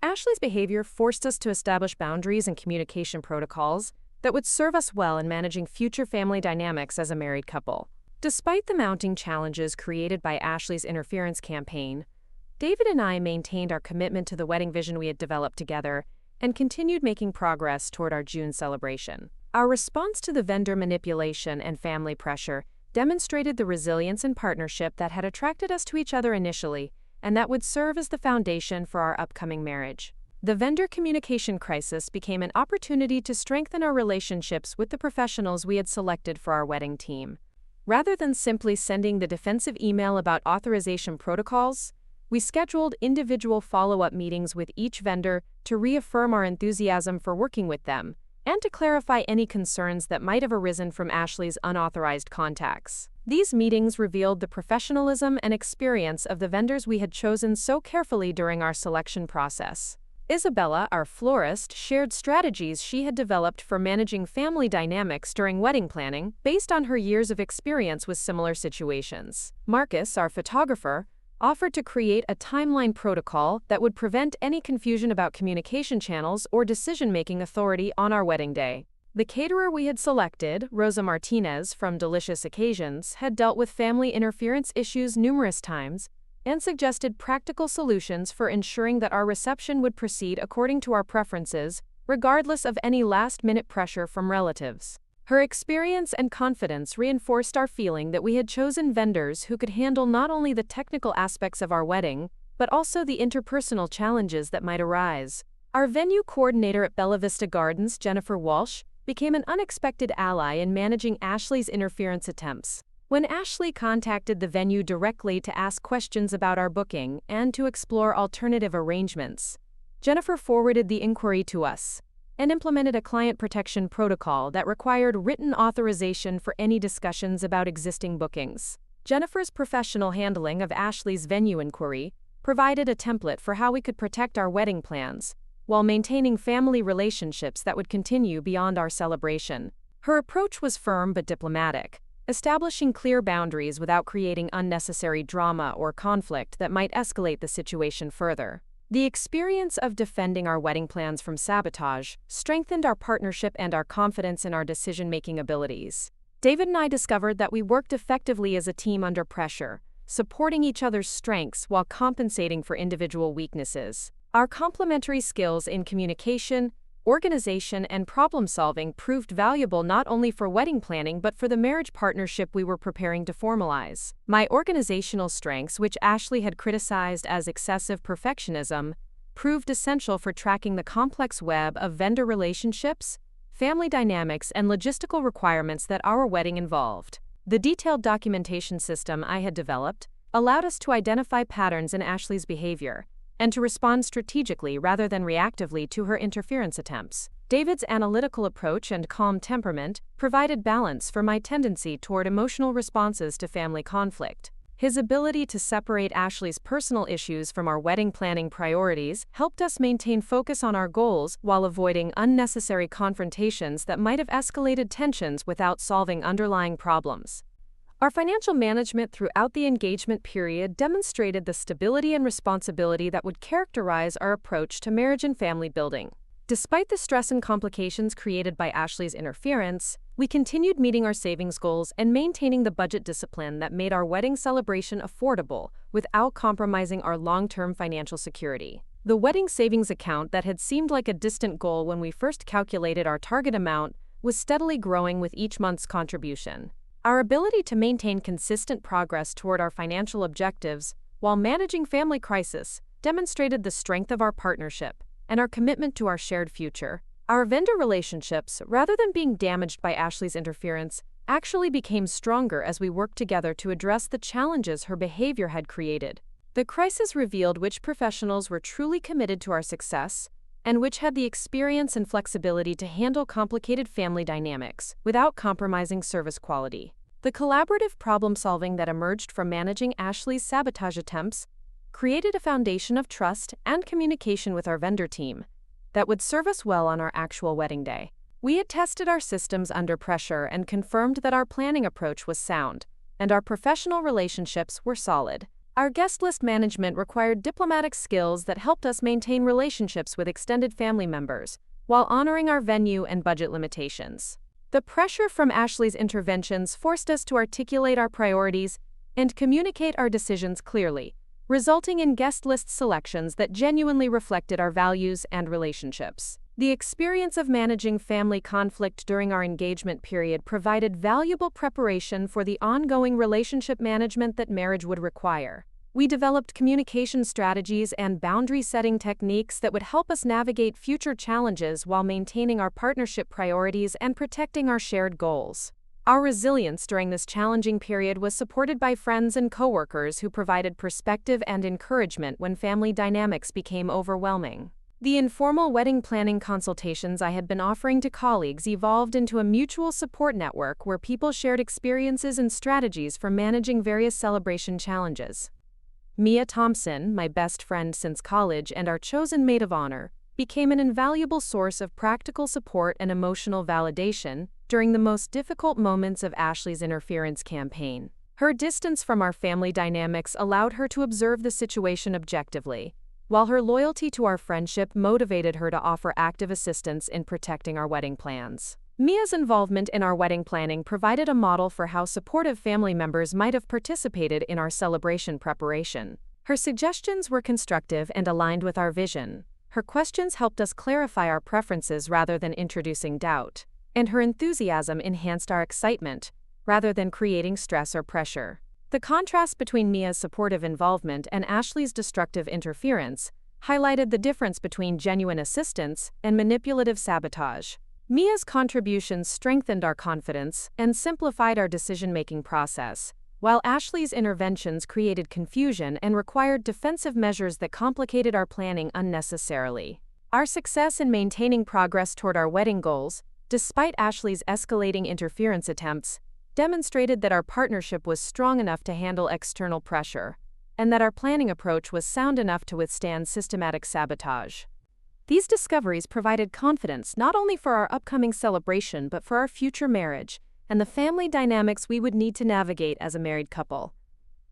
Ashley's behavior forced us to establish boundaries and communication protocols that would serve us well in managing future family dynamics as a married couple. Despite the mounting challenges created by Ashley's interference campaign, David and I maintained our commitment to the wedding vision we had developed together and continued making progress toward our June celebration. Our response to the vendor manipulation and family pressure demonstrated the resilience and partnership that had attracted us to each other initially and that would serve as the foundation for our upcoming marriage. The vendor communication crisis became an opportunity to strengthen our relationships with the professionals we had selected for our wedding team. Rather than simply sending the defensive email about authorization protocols, we scheduled individual follow-up meetings with each vendor to reaffirm our enthusiasm for working with them and to clarify any concerns that might have arisen from Ashley's unauthorized contacts. These meetings revealed the professionalism and experience of the vendors we had chosen so carefully during our selection process. Isabella, our florist, shared strategies she had developed for managing family dynamics during wedding planning based on her years of experience with similar situations. Marcus, our photographer, offered to create a timeline protocol that would prevent any confusion about communication channels or decision-making authority on our wedding day. The caterer we had selected, Rosa Martinez from Delicious Occasions, had dealt with family interference issues numerous times and suggested practical solutions for ensuring that our reception would proceed according to our preferences, regardless of any last-minute pressure from relatives. Her experience and confidence reinforced our feeling that we had chosen vendors who could handle not only the technical aspects of our wedding, but also the interpersonal challenges that might arise. Our venue coordinator at Bella Vista Gardens, Jennifer Walsh, became an unexpected ally in managing Ashley's interference attempts. When Ashley contacted the venue directly to ask questions about our booking and to explore alternative arrangements, Jennifer forwarded the inquiry to us and implemented a client protection protocol that required written authorization for any discussions about existing bookings. Jennifer's professional handling of Ashley's venue inquiry provided a template for how we could protect our wedding plans while maintaining family relationships that would continue beyond our celebration. Her approach was firm but diplomatic, establishing clear boundaries without creating unnecessary drama or conflict that might escalate the situation further. The experience of defending our wedding plans from sabotage strengthened our partnership and our confidence in our decision-making abilities. David and I discovered that we worked effectively as a team under pressure, supporting each other's strengths while compensating for individual weaknesses. Our complementary skills in communication, organization, and problem-solving proved valuable not only for wedding planning but for the marriage partnership we were preparing to formalize. My organizational strengths, which Ashley had criticized as excessive perfectionism, proved essential for tracking the complex web of vendor relationships, family dynamics, and logistical requirements that our wedding involved. The detailed documentation system I had developed allowed us to identify patterns in Ashley's behavior and to respond strategically rather than reactively to her interference attempts. David's analytical approach and calm temperament provided balance for my tendency toward emotional responses to family conflict. His ability to separate Ashley's personal issues from our wedding planning priorities helped us maintain focus on our goals while avoiding unnecessary confrontations that might have escalated tensions without solving underlying problems. Our financial management throughout the engagement period demonstrated the stability and responsibility that would characterize our approach to marriage and family building. Despite the stress and complications created by Ashley's interference, we continued meeting our savings goals and maintaining the budget discipline that made our wedding celebration affordable without compromising our long-term financial security. The wedding savings account that had seemed like a distant goal when we first calculated our target amount was steadily growing with each month's contribution. Our ability to maintain consistent progress toward our financial objectives while managing family crisis demonstrated the strength of our partnership and our commitment to our shared future. Our vendor relationships, rather than being damaged by Ashley's interference, actually became stronger as we worked together to address the challenges her behavior had created. The crisis revealed which professionals were truly committed to our success and which had the experience and flexibility to handle complicated family dynamics without compromising service quality. The collaborative problem-solving that emerged from managing Ashley's sabotage attempts created a foundation of trust and communication with our vendor team that would serve us well on our actual wedding day. We had tested our systems under pressure and confirmed that our planning approach was sound, and our professional relationships were solid. Our guest list management required diplomatic skills that helped us maintain relationships with extended family members, while honoring our venue and budget limitations. The pressure from Ashley's interventions forced us to articulate our priorities and communicate our decisions clearly, resulting in guest list selections that genuinely reflected our values and relationships. The experience of managing family conflict during our engagement period provided valuable preparation for the ongoing relationship management that marriage would require. We developed communication strategies and boundary-setting techniques that would help us navigate future challenges while maintaining our partnership priorities and protecting our shared goals. Our resilience during this challenging period was supported by friends and coworkers who provided perspective and encouragement when family dynamics became overwhelming. The informal wedding planning consultations I had been offering to colleagues evolved into a mutual support network where people shared experiences and strategies for managing various celebration challenges. Mia Thompson, my best friend since college and our chosen maid of honor, became an invaluable source of practical support and emotional validation during the most difficult moments of Ashley's interference campaign. Her distance from our family dynamics allowed her to observe the situation objectively, while her loyalty to our friendship motivated her to offer active assistance in protecting our wedding plans. Mia's involvement in our wedding planning provided a model for how supportive family members might have participated in our celebration preparation. Her suggestions were constructive and aligned with our vision. Her questions helped us clarify our preferences rather than introducing doubt, and her enthusiasm enhanced our excitement rather than creating stress or pressure. The contrast between Mia's supportive involvement and Ashley's destructive interference highlighted the difference between genuine assistance and manipulative sabotage. Mia's contributions strengthened our confidence and simplified our decision-making process, while Ashley's interventions created confusion and required defensive measures that complicated our planning unnecessarily. Our success in maintaining progress toward our wedding goals, despite Ashley's escalating interference attempts, demonstrated that our partnership was strong enough to handle external pressure, and that our planning approach was sound enough to withstand systematic sabotage. These discoveries provided confidence not only for our upcoming celebration but for our future marriage and the family dynamics we would need to navigate as a married couple.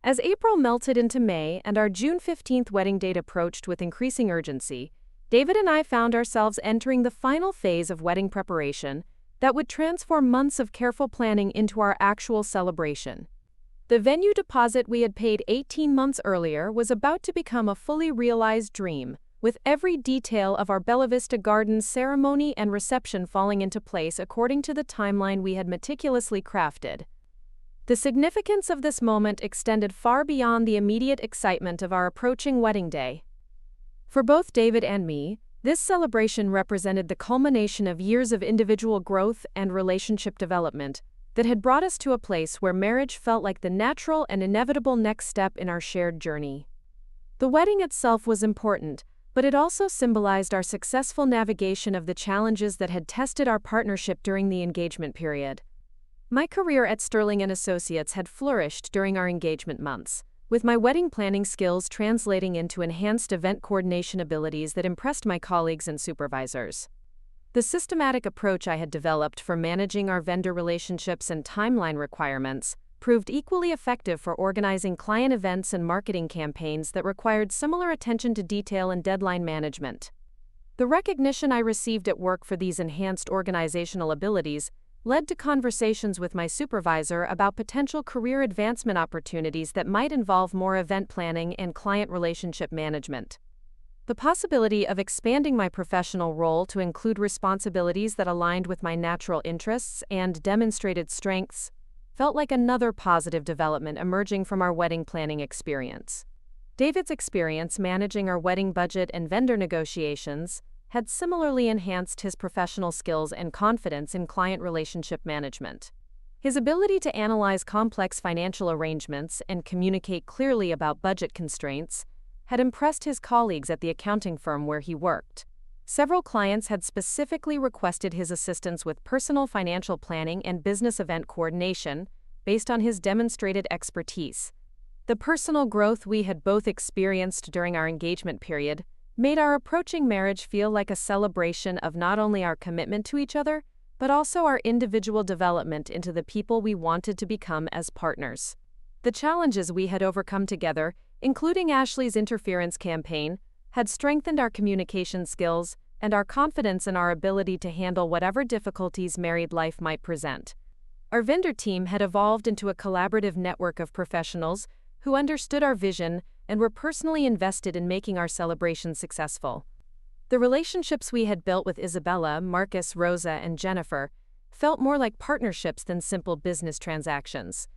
As April melted into May and our June 15th wedding date approached with increasing urgency, David and I found ourselves entering the final phase of wedding preparation that would transform months of careful planning into our actual celebration. The venue deposit we had paid 18 months earlier was about to become a fully realized dream, with every detail of our Vista Gardens ceremony and reception falling into place according to the timeline we had meticulously crafted. The significance of this moment extended far beyond the immediate excitement of our approaching wedding day. For both David and me, this celebration represented the culmination of years of individual growth and relationship development that had brought us to a place where marriage felt like the natural and inevitable next step in our shared journey. The wedding itself was important, but it also symbolized our successful navigation of the challenges that had tested our partnership during the engagement period. My career at Sterling & Associates had flourished during our engagement months, with my wedding planning skills translating into enhanced event coordination abilities that impressed my colleagues and supervisors. The systematic approach I had developed for managing our vendor relationships and timeline requirements proved equally effective for organizing client events and marketing campaigns that required similar attention to detail and deadline management. The recognition I received at work for these enhanced organizational abilities led to conversations with my supervisor about potential career advancement opportunities that might involve more event planning and client relationship management. The possibility of expanding my professional role to include responsibilities that aligned with my natural interests and demonstrated strengths felt like another positive development emerging from our wedding planning experience. David's experience managing our wedding budget and vendor negotiations had similarly enhanced his professional skills and confidence in client relationship management. His ability to analyze complex financial arrangements and communicate clearly about budget constraints had impressed his colleagues at the accounting firm where he worked. Several clients had specifically requested his assistance with personal financial planning and business event coordination based on his demonstrated expertise. The personal growth we had both experienced during our engagement period made our approaching marriage feel like a celebration of not only our commitment to each other, but also our individual development into the people we wanted to become as partners. The challenges we had overcome together, including Ashley's interference campaign, had strengthened our communication skills and our confidence in our ability to handle whatever difficulties married life might present. Our vendor team had evolved into a collaborative network of professionals who understood our vision and were personally invested in making our celebration successful. The relationships we had built with Isabella, Marcus, Rosa, and Jennifer felt more like partnerships than simple business transactions.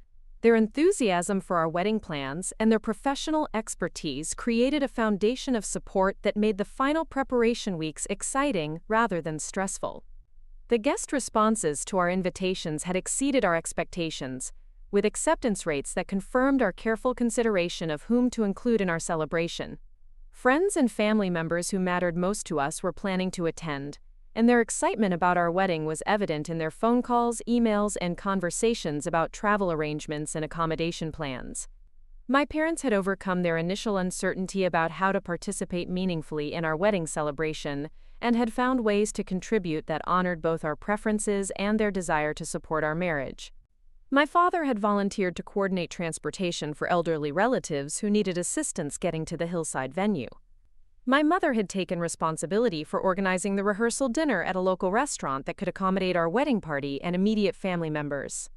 Their enthusiasm for our wedding plans and their professional expertise created a foundation of support that made the final preparation weeks exciting rather than stressful. The guest responses to our invitations had exceeded our expectations, with acceptance rates that confirmed our careful consideration of whom to include in our celebration. Friends and family members who mattered most to us were planning to attend, and their excitement about our wedding was evident in their phone calls, emails, and conversations about travel arrangements and accommodation plans. My parents had overcome their initial uncertainty about how to participate meaningfully in our wedding celebration and had found ways to contribute that honored both our preferences and their desire to support our marriage. My father had volunteered to coordinate transportation for elderly relatives who needed assistance getting to the hillside venue. My mother had taken responsibility for organizing the rehearsal dinner at a local restaurant that could accommodate our wedding party and immediate family members.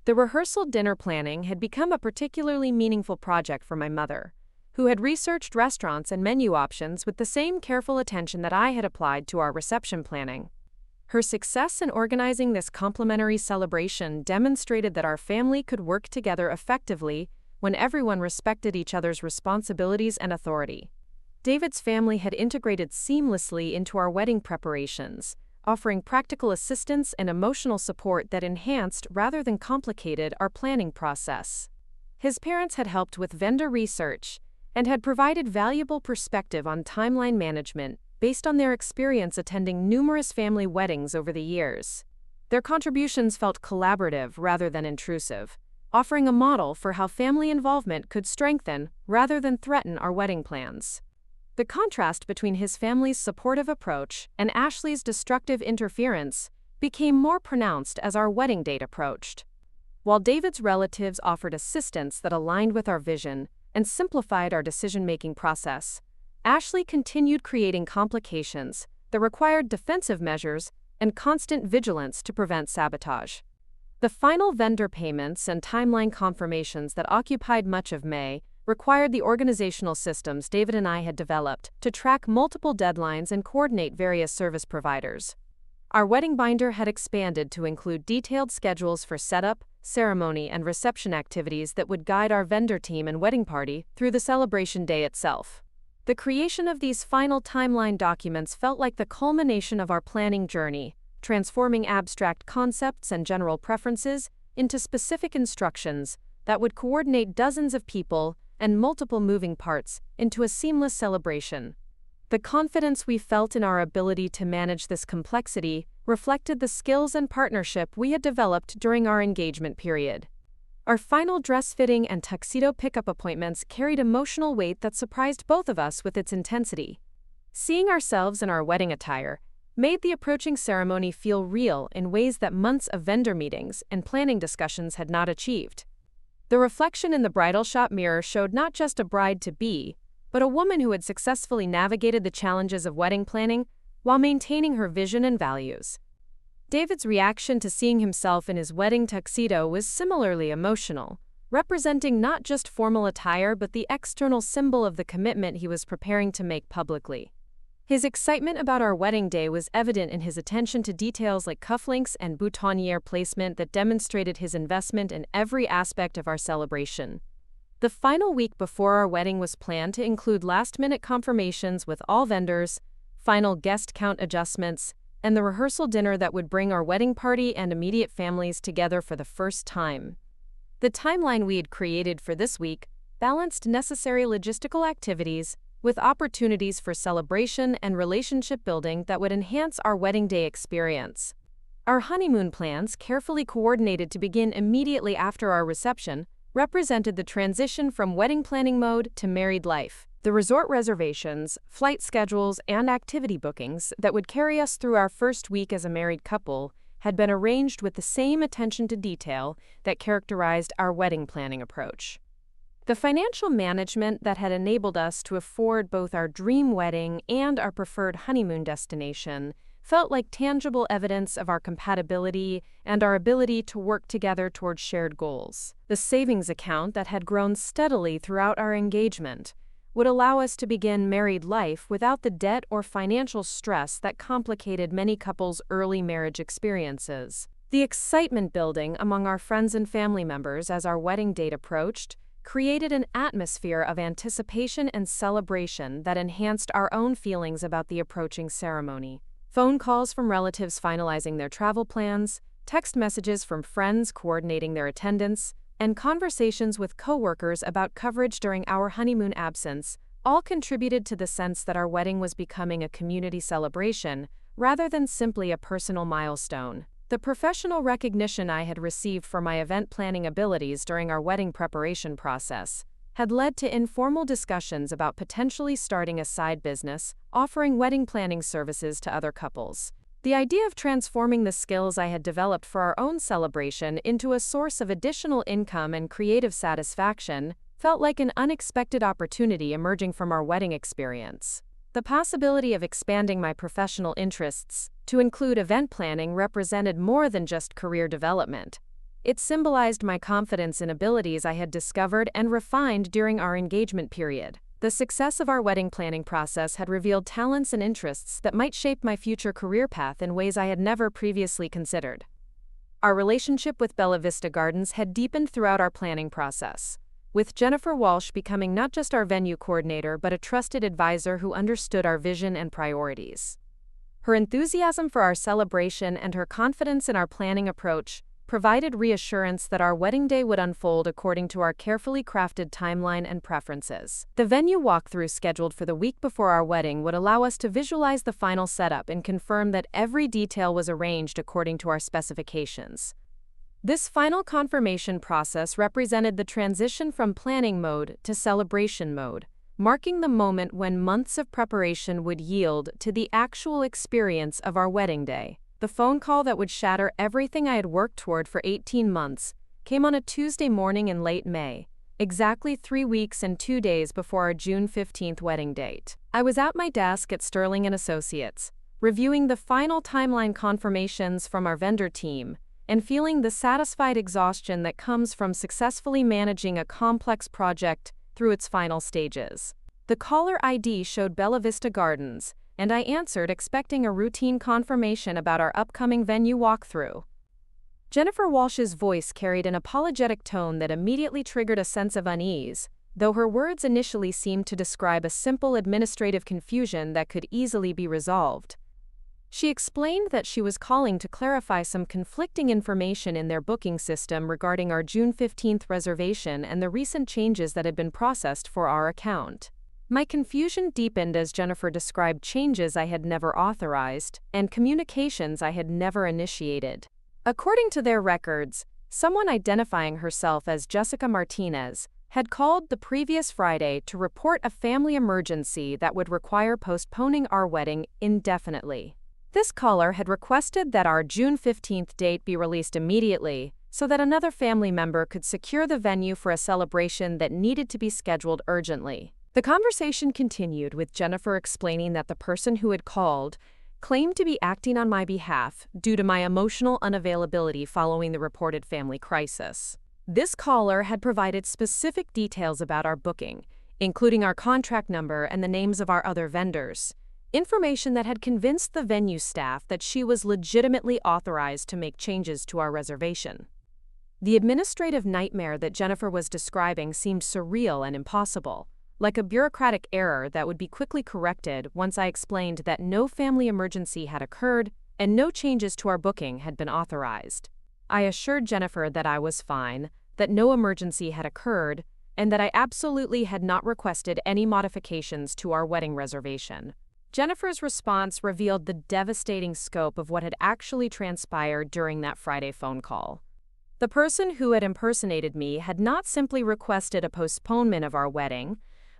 The rehearsal dinner planning had become a particularly meaningful project for my mother, who had researched restaurants and menu options with the same careful attention that I had applied to our reception planning. Her success in organizing this complimentary celebration demonstrated that our family could work together effectively when everyone respected each other's responsibilities and authority. David's family had integrated seamlessly into our wedding preparations, offering practical assistance and emotional support that enhanced rather than complicated our planning process. His parents had helped with vendor research and had provided valuable perspective on timeline management based on their experience attending numerous family weddings over the years. Their contributions felt collaborative rather than intrusive, offering a model for how family involvement could strengthen rather than threaten our wedding plans. The contrast between his family's supportive approach and Ashley's destructive interference became more pronounced as our wedding date approached. While David's relatives offered assistance that aligned with our vision and simplified our decision-making process, Ashley continued creating complications that required defensive measures and constant vigilance to prevent sabotage. The final vendor payments and timeline confirmations that occupied much of May required the organizational systems David and I had developed to track multiple deadlines and coordinate various service providers. Our wedding binder had expanded to include detailed schedules for setup, ceremony, and reception activities that would guide our vendor team and wedding party through the celebration day itself. The creation of these final timeline documents felt like the culmination of our planning journey, transforming abstract concepts and general preferences into specific instructions that would coordinate dozens of people and multiple moving parts into a seamless celebration. The confidence we felt in our ability to manage this complexity reflected the skills and partnership we had developed during our engagement period. Our final dress fitting and tuxedo pickup appointments carried emotional weight that surprised both of us with its intensity. Seeing ourselves in our wedding attire made the approaching ceremony feel real in ways that months of vendor meetings and planning discussions had not achieved. The reflection in the bridal shop mirror showed not just a bride-to-be, but a woman who had successfully navigated the challenges of wedding planning while maintaining her vision and values. David's reaction to seeing himself in his wedding tuxedo was similarly emotional, representing not just formal attire but the external symbol of the commitment he was preparing to make publicly. His excitement about our wedding day was evident in his attention to details like cufflinks and boutonniere placement that demonstrated his investment in every aspect of our celebration. The final week before our wedding was planned to include last-minute confirmations with all vendors, final guest count adjustments, and the rehearsal dinner that would bring our wedding party and immediate families together for the first time. The timeline we had created for this week balanced necessary logistical activities with opportunities for celebration and relationship building that would enhance our wedding day experience. Our honeymoon plans, carefully coordinated to begin immediately after our reception, represented the transition from wedding planning mode to married life. The resort reservations, flight schedules, and activity bookings that would carry us through our first week as a married couple had been arranged with the same attention to detail that characterized our wedding planning approach. The financial management that had enabled us to afford both our dream wedding and our preferred honeymoon destination felt like tangible evidence of our compatibility and our ability to work together toward shared goals. The savings account that had grown steadily throughout our engagement would allow us to begin married life without the debt or financial stress that complicated many couples' early marriage experiences. The excitement building among our friends and family members as our wedding date approached created an atmosphere of anticipation and celebration that enhanced our own feelings about the approaching ceremony. Phone calls from relatives finalizing their travel plans, text messages from friends coordinating their attendance, and conversations with coworkers about coverage during our honeymoon absence all contributed to the sense that our wedding was becoming a community celebration rather than simply a personal milestone. The professional recognition I had received for my event planning abilities during our wedding preparation process had led to informal discussions about potentially starting a side business, offering wedding planning services to other couples. The idea of transforming the skills I had developed for our own celebration into a source of additional income and creative satisfaction felt like an unexpected opportunity emerging from our wedding experience. The possibility of expanding my professional interests to include event planning represented more than just career development. It symbolized my confidence in abilities I had discovered and refined during our engagement period. The success of our wedding planning process had revealed talents and interests that might shape my future career path in ways I had never previously considered. Our relationship with Bella Vista Gardens had deepened throughout our planning process, with Jennifer Walsh becoming not just our venue coordinator but a trusted advisor who understood our vision and priorities. Her enthusiasm for our celebration and her confidence in our planning approach provided reassurance that our wedding day would unfold according to our carefully crafted timeline and preferences. The venue walkthrough scheduled for the week before our wedding would allow us to visualize the final setup and confirm that every detail was arranged according to our specifications. This final confirmation process represented the transition from planning mode to celebration mode, marking the moment when months of preparation would yield to the actual experience of our wedding day. The phone call that would shatter everything I had worked toward for 18 months came on a Tuesday morning in late May, exactly 3 weeks and 2 days before our June 15th wedding date. I was at my desk at Sterling & Associates, reviewing the final timeline confirmations from our vendor team, and feeling the satisfied exhaustion that comes from successfully managing a complex project through its final stages. The caller ID showed Bella Vista Gardens, and I answered expecting a routine confirmation about our upcoming venue walkthrough. Jennifer Walsh's voice carried an apologetic tone that immediately triggered a sense of unease, though her words initially seemed to describe a simple administrative confusion that could easily be resolved. She explained that she was calling to clarify some conflicting information in their booking system regarding our June 15th reservation and the recent changes that had been processed for our account. My confusion deepened as Jennifer described changes I had never authorized and communications I had never initiated. According to their records, someone identifying herself as Jessica Martinez had called the previous Friday to report a family emergency that would require postponing our wedding indefinitely. This caller had requested that our June 15th date be released immediately so that another family member could secure the venue for a celebration that needed to be scheduled urgently. The conversation continued with Jennifer explaining that the person who had called claimed to be acting on my behalf due to my emotional unavailability following the reported family crisis. This caller had provided specific details about our booking, including our contract number and the names of our other vendors, information that had convinced the venue staff that she was legitimately authorized to make changes to our reservation. The administrative nightmare that Jennifer was describing seemed surreal and impossible, like a bureaucratic error that would be quickly corrected once I explained that no family emergency had occurred and no changes to our booking had been authorized. I assured Jennifer that I was fine, that no emergency had occurred, and that I absolutely had not requested any modifications to our wedding reservation. Jennifer's response revealed the devastating scope of what had actually transpired during that Friday phone call. The person who had impersonated me had not simply requested a postponement of our wedding,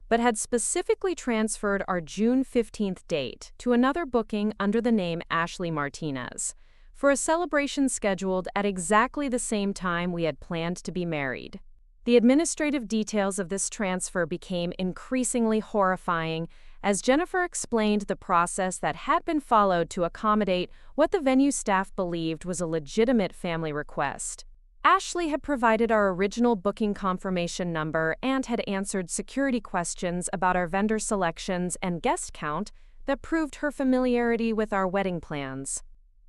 but had specifically transferred our June 15th date to another booking under the name Ashley Martinez, for a celebration scheduled at exactly the same time we had planned to be married. The administrative details of this transfer became increasingly horrifying as Jennifer explained the process that had been followed to accommodate what the venue staff believed was a legitimate family request. Ashley had provided our original booking confirmation number and had answered security questions about our vendor selections and guest count that proved her familiarity with our wedding plans.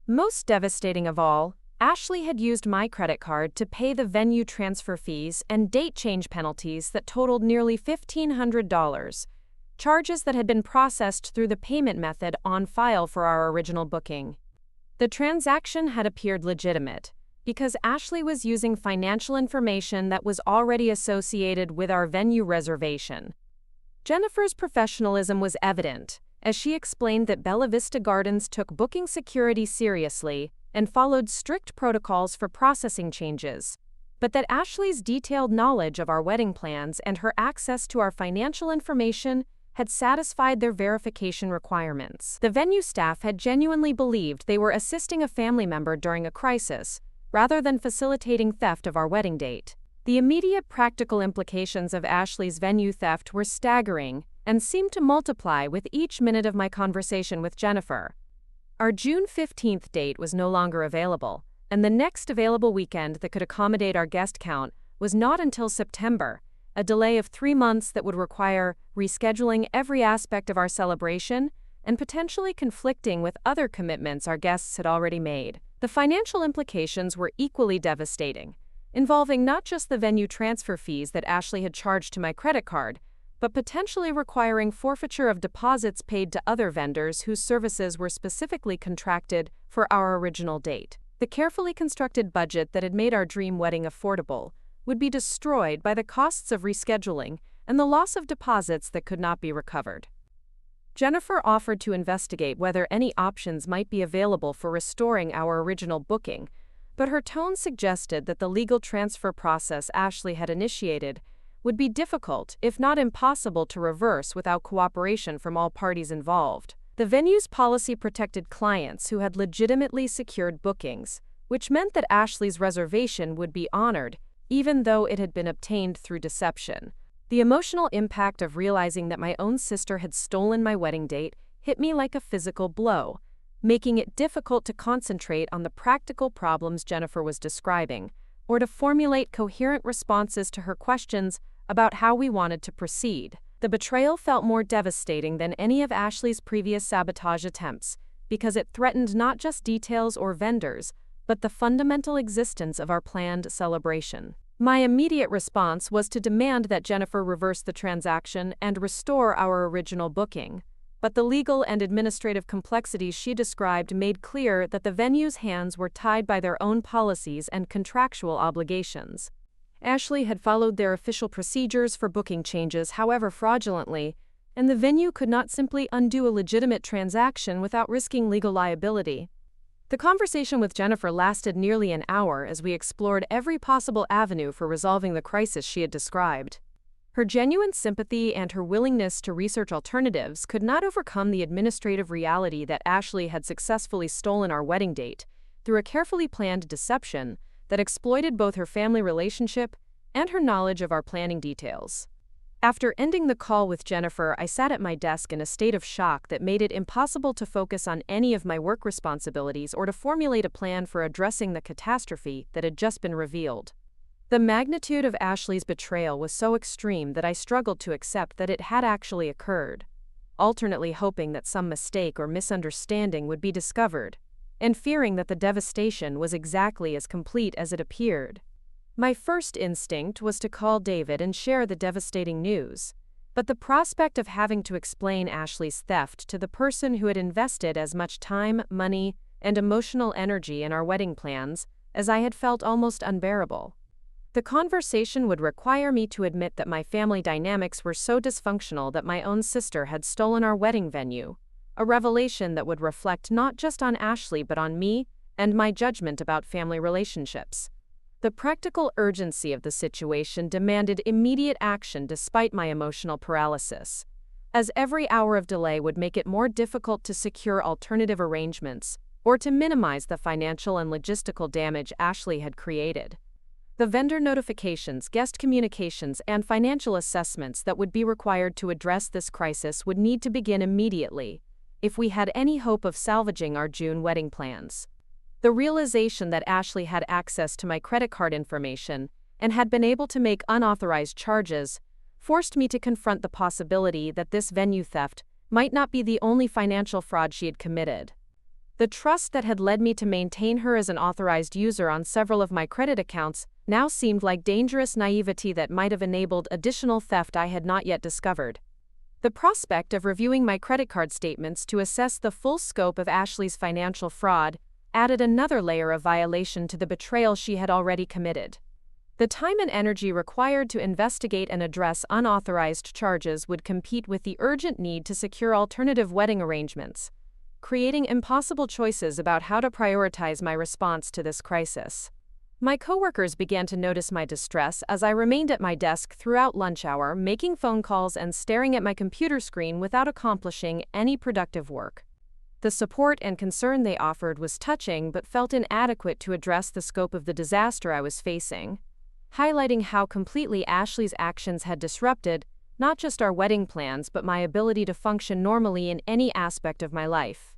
Most devastating of all, Ashley had used my credit card to pay the venue transfer fees and date change penalties that totaled nearly $1,500, charges that had been processed through the payment method on file for our original booking. The transaction had appeared legitimate, because Ashley was using financial information that was already associated with our venue reservation. Jennifer's professionalism was evident, as she explained that Bella Vista Gardens took booking security seriously and followed strict protocols for processing changes. but that Ashley's detailed knowledge of our wedding plans and her access to our financial information had satisfied their verification requirements. The venue staff had genuinely believed they were assisting a family member during a crisis, rather than facilitating theft of our wedding date. The immediate practical implications of Ashley's venue theft were staggering and seemed to multiply with each minute of my conversation with Jennifer. Our June 15th date was no longer available, and the next available weekend that could accommodate our guest count was not until September, a delay of 3 months that would require rescheduling every aspect of our celebration and potentially conflicting with other commitments our guests had already made. The financial implications were equally devastating, involving not just the venue transfer fees that Ashley had charged to my credit card, but potentially requiring forfeiture of deposits paid to other vendors whose services were specifically contracted for our original date. The carefully constructed budget that had made our dream wedding affordable would be destroyed by the costs of rescheduling and the loss of deposits that could not be recovered. Jennifer offered to investigate whether any options might be available for restoring our original booking, but her tone suggested that the legal transfer process Ashley had initiated would be difficult, if not impossible, to reverse without cooperation from all parties involved. The venue's policy protected clients who had legitimately secured bookings, which meant that Ashley's reservation would be honored, even though it had been obtained through deception. The emotional impact of realizing that my own sister had stolen my wedding date hit me like a physical blow, making it difficult to concentrate on the practical problems Jennifer was describing, or to formulate coherent responses to her questions about how we wanted to proceed. The betrayal felt more devastating than any of Ashley's previous sabotage attempts, because it threatened not just details or vendors, but the fundamental existence of our planned celebration. My immediate response was to demand that Jennifer reverse the transaction and restore our original booking, but the legal and administrative complexities she described made clear that the venue's hands were tied by their own policies and contractual obligations. Ashley had followed their official procedures for booking changes, however fraudulently, and the venue could not simply undo a legitimate transaction without risking legal liability. The conversation with Jennifer lasted nearly an hour as we explored every possible avenue for resolving the crisis she had described. Her genuine sympathy and her willingness to research alternatives could not overcome the administrative reality that Ashley had successfully stolen our wedding date through a carefully planned deception that exploited both her family relationship and her knowledge of our planning details. After ending the call with Jennifer, I sat at my desk in a state of shock that made it impossible to focus on any of my work responsibilities or to formulate a plan for addressing the catastrophe that had just been revealed. The magnitude of Ashley's betrayal was so extreme that I struggled to accept that it had actually occurred, alternately hoping that some mistake or misunderstanding would be discovered, and fearing that the devastation was exactly as complete as it appeared. My first instinct was to call David and share the devastating news, but the prospect of having to explain Ashley's theft to the person who had invested as much time, money, and emotional energy in our wedding plans as I had felt almost unbearable. The conversation would require me to admit that my family dynamics were so dysfunctional that my own sister had stolen our wedding venue, a revelation that would reflect not just on Ashley but on me and my judgment about family relationships. The practical urgency of the situation demanded immediate action despite my emotional paralysis, as every hour of delay would make it more difficult to secure alternative arrangements or to minimize the financial and logistical damage Ashley had created. The vendor notifications, guest communications, and financial assessments that would be required to address this crisis would need to begin immediately if we had any hope of salvaging our June wedding plans. The realization that Ashley had access to my credit card information and had been able to make unauthorized charges forced me to confront the possibility that this venue theft might not be the only financial fraud she had committed. The trust that had led me to maintain her as an authorized user on several of my credit accounts now seemed like dangerous naivety that might have enabled additional theft I had not yet discovered. The prospect of reviewing my credit card statements to assess the full scope of Ashley's financial fraud added another layer of violation to the betrayal she had already committed. The time and energy required to investigate and address unauthorized charges would compete with the urgent need to secure alternative wedding arrangements, creating impossible choices about how to prioritize my response to this crisis. My coworkers began to notice my distress as I remained at my desk throughout lunch hour, making phone calls and staring at my computer screen without accomplishing any productive work. The support and concern they offered was touching but felt inadequate to address the scope of the disaster I was facing, highlighting how completely Ashley's actions had disrupted not just our wedding plans but my ability to function normally in any aspect of my life.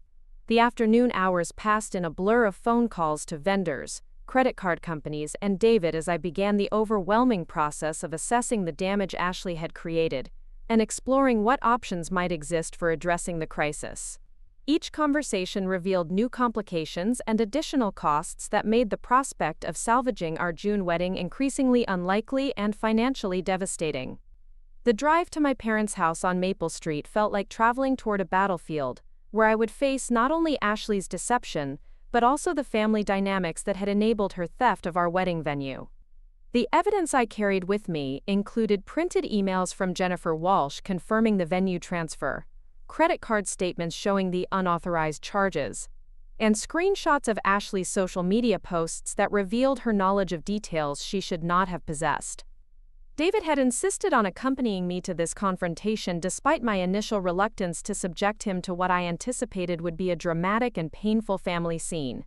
The afternoon hours passed in a blur of phone calls to vendors, credit card companies, and David as I began the overwhelming process of assessing the damage Ashley had created and exploring what options might exist for addressing the crisis. Each conversation revealed new complications and additional costs that made the prospect of salvaging our June wedding increasingly unlikely and financially devastating. The drive to my parents' house on Maple Street felt like traveling toward a battlefield, where I would face not only Ashley's deception, but also the family dynamics that had enabled her theft of our wedding venue. The evidence I carried with me included printed emails from Jennifer Walsh confirming the venue transfer, credit card statements showing the unauthorized charges, and screenshots of Ashley's social media posts that revealed her knowledge of details she should not have possessed. David had insisted on accompanying me to this confrontation despite my initial reluctance to subject him to what I anticipated would be a dramatic and painful family scene.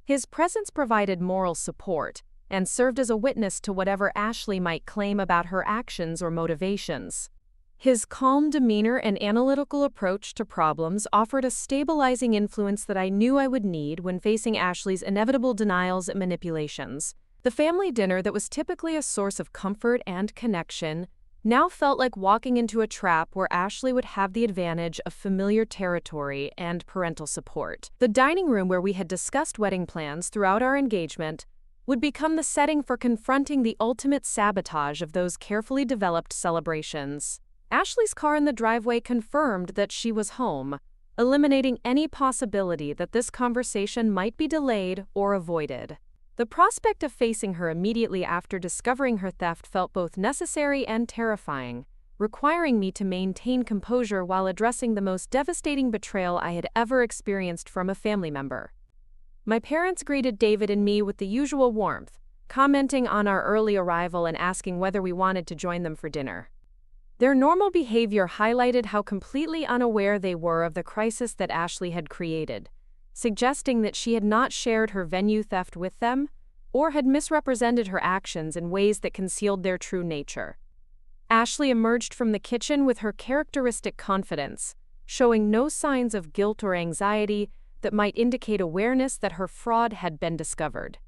His presence provided moral support and served as a witness to whatever Ashley might claim about her actions or motivations. His calm demeanor and analytical approach to problems offered a stabilizing influence that I knew I would need when facing Ashley's inevitable denials and manipulations. The family dinner that was typically a source of comfort and connection now felt like walking into a trap where Ashley would have the advantage of familiar territory and parental support. The dining room where we had discussed wedding plans throughout our engagement would become the setting for confronting the ultimate sabotage of those carefully developed celebrations. Ashley's car in the driveway confirmed that she was home, eliminating any possibility that this conversation might be delayed or avoided. The prospect of facing her immediately after discovering her theft felt both necessary and terrifying, requiring me to maintain composure while addressing the most devastating betrayal I had ever experienced from a family member. My parents greeted David and me with the usual warmth, commenting on our early arrival and asking whether we wanted to join them for dinner. Their normal behavior highlighted how completely unaware they were of the crisis that Ashley had created, suggesting that she had not shared her venue theft with them or had misrepresented her actions in ways that concealed their true nature. Ashley emerged from the kitchen with her characteristic confidence, showing no signs of guilt or anxiety that might indicate awareness that her fraud had been discovered.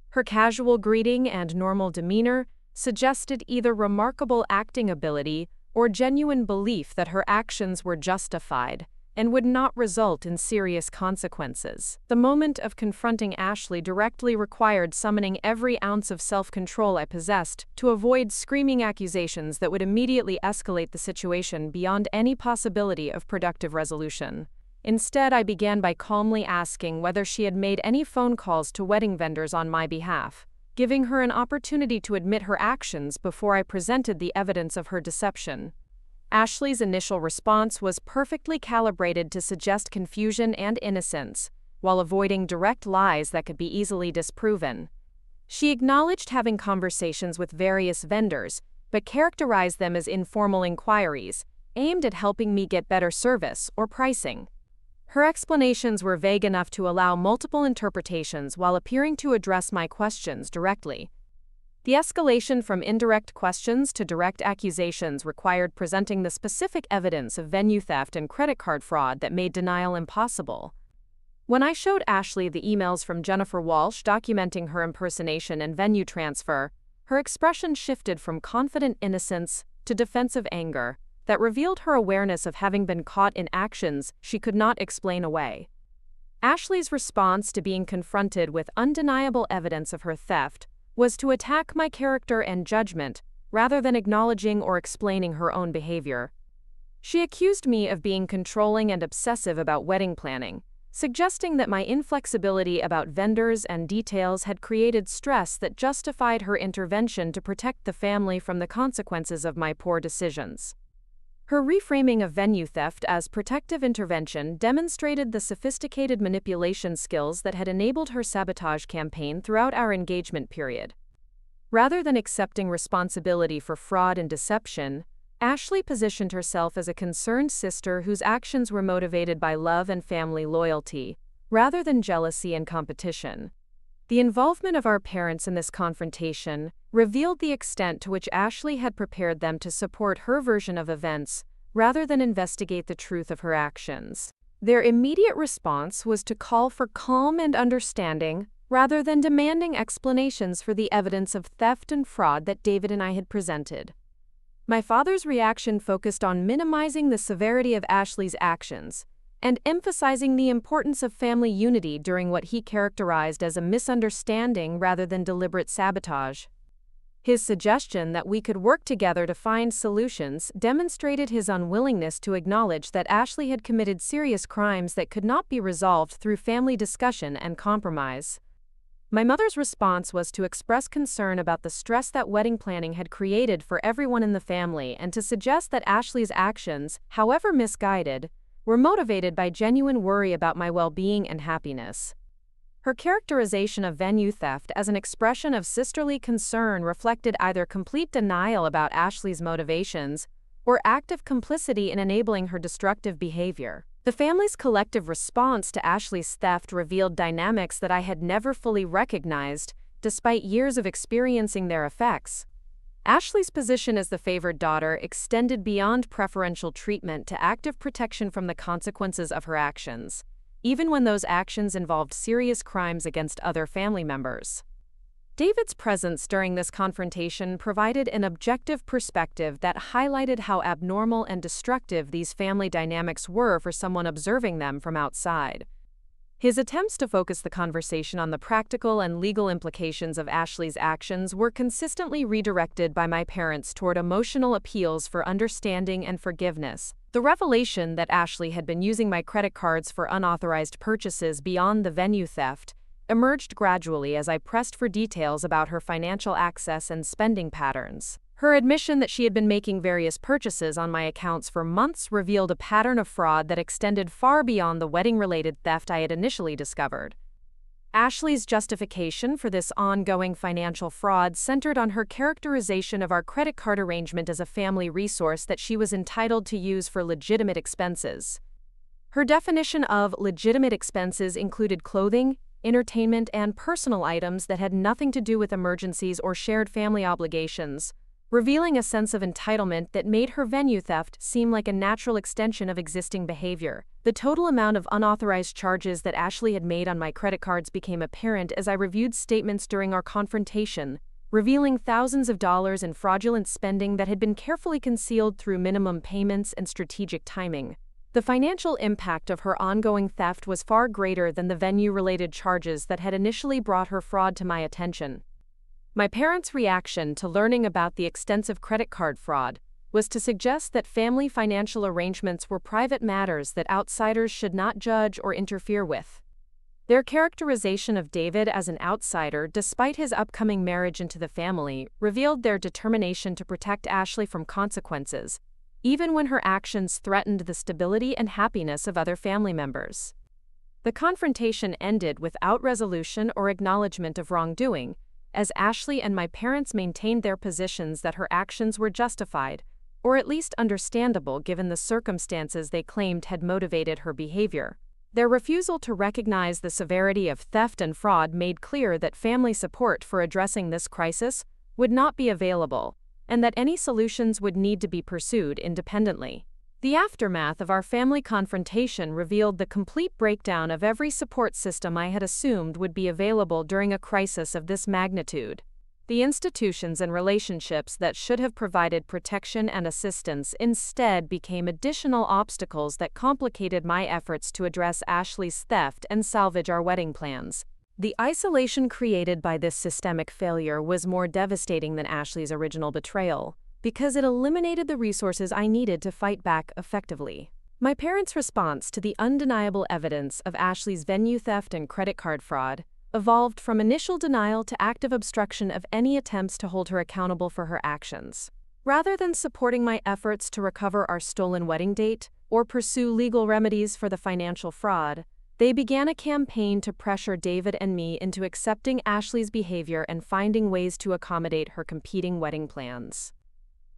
Her casual greeting and normal demeanor suggested either remarkable acting ability or genuine belief that her actions were justified and would not result in serious consequences. The moment of confronting Ashley directly required summoning every ounce of self-control I possessed to avoid screaming accusations that would immediately escalate the situation beyond any possibility of productive resolution. Instead, I began by calmly asking whether she had made any phone calls to wedding vendors on my behalf, giving her an opportunity to admit her actions before I presented the evidence of her deception. Ashley's initial response was perfectly calibrated to suggest confusion and innocence, while avoiding direct lies that could be easily disproven. She acknowledged having conversations with various vendors, but characterized them as informal inquiries, aimed at helping me get better service or pricing. Her explanations were vague enough to allow multiple interpretations while appearing to address my questions directly. The escalation from indirect questions to direct accusations required presenting the specific evidence of venue theft and credit card fraud that made denial impossible. When I showed Ashley the emails from Jennifer Walsh documenting her impersonation and venue transfer, her expression shifted from confident innocence to defensive anger that revealed her awareness of having been caught in actions she could not explain away. Ashley's response to being confronted with undeniable evidence of her theft was to attack my character and judgment rather than acknowledging or explaining her own behavior. She accused me of being controlling and obsessive about wedding planning, suggesting that my inflexibility about vendors and details had created stress that justified her intervention to protect the family from the consequences of my poor decisions. Her reframing of venue theft as protective intervention demonstrated the sophisticated manipulation skills that had enabled her sabotage campaign throughout our engagement period. Rather than accepting responsibility for fraud and deception, Ashley positioned herself as a concerned sister whose actions were motivated by love and family loyalty, rather than jealousy and competition. The involvement of our parents in this confrontation revealed the extent to which Ashley had prepared them to support her version of events, rather than investigate the truth of her actions. Their immediate response was to call for calm and understanding, rather than demanding explanations for the evidence of theft and fraud that David and I had presented. My father's reaction focused on minimizing the severity of Ashley's actions and emphasizing the importance of family unity during what he characterized as a misunderstanding rather than deliberate sabotage. His suggestion that we could work together to find solutions demonstrated his unwillingness to acknowledge that Ashley had committed serious crimes that could not be resolved through family discussion and compromise. My mother's response was to express concern about the stress that wedding planning had created for everyone in the family and to suggest that Ashley's actions, however misguided, were motivated by genuine worry about my well-being and happiness. Her characterization of venue theft as an expression of sisterly concern reflected either complete denial about Ashley's motivations or active complicity in enabling her destructive behavior. The family's collective response to Ashley's theft revealed dynamics that I had never fully recognized, despite years of experiencing their effects. Ashley's position as the favored daughter extended beyond preferential treatment to active protection from the consequences of her actions, even when those actions involved serious crimes against other family members. David's presence during this confrontation provided an objective perspective that highlighted how abnormal and destructive these family dynamics were for someone observing them from outside. His attempts to focus the conversation on the practical and legal implications of Ashley's actions were consistently redirected by my parents toward emotional appeals for understanding and forgiveness. The revelation that Ashley had been using my credit cards for unauthorized purchases beyond the venue theft emerged gradually as I pressed for details about her financial access and spending patterns. Her admission that she had been making various purchases on my accounts for months revealed a pattern of fraud that extended far beyond the wedding-related theft I had initially discovered. Ashley's justification for this ongoing financial fraud centered on her characterization of our credit card arrangement as a family resource that she was entitled to use for legitimate expenses. Her definition of legitimate expenses included clothing, entertainment, and personal items that had nothing to do with emergencies or shared family obligations, revealing a sense of entitlement that made her venue theft seem like a natural extension of existing behavior. The total amount of unauthorized charges that Ashley had made on my credit cards became apparent as I reviewed statements during our confrontation, revealing thousands of dollars in fraudulent spending that had been carefully concealed through minimum payments and strategic timing. The financial impact of her ongoing theft was far greater than the venue-related charges that had initially brought her fraud to my attention. My parents' reaction to learning about the extensive credit card fraud was to suggest that family financial arrangements were private matters that outsiders should not judge or interfere with. Their characterization of David as an outsider, despite his upcoming marriage into the family, revealed their determination to protect Ashley from consequences, even when her actions threatened the stability and happiness of other family members. The confrontation ended without resolution or acknowledgement of wrongdoing, as Ashley and my parents maintained their positions that her actions were justified, or at least understandable given the circumstances they claimed had motivated her behavior. Their refusal to recognize the severity of theft and fraud made clear that family support for addressing this crisis would not be available, and that any solutions would need to be pursued independently. The aftermath of our family confrontation revealed the complete breakdown of every support system I had assumed would be available during a crisis of this magnitude. The institutions and relationships that should have provided protection and assistance instead became additional obstacles that complicated my efforts to address Ashley's theft and salvage our wedding plans. The isolation created by this systemic failure was more devastating than Ashley's original betrayal, because it eliminated the resources I needed to fight back effectively. My parents' response to the undeniable evidence of Ashley's venue theft and credit card fraud evolved from initial denial to active obstruction of any attempts to hold her accountable for her actions. Rather than supporting my efforts to recover our stolen wedding date or pursue legal remedies for the financial fraud, they began a campaign to pressure David and me into accepting Ashley's behavior and finding ways to accommodate her competing wedding plans.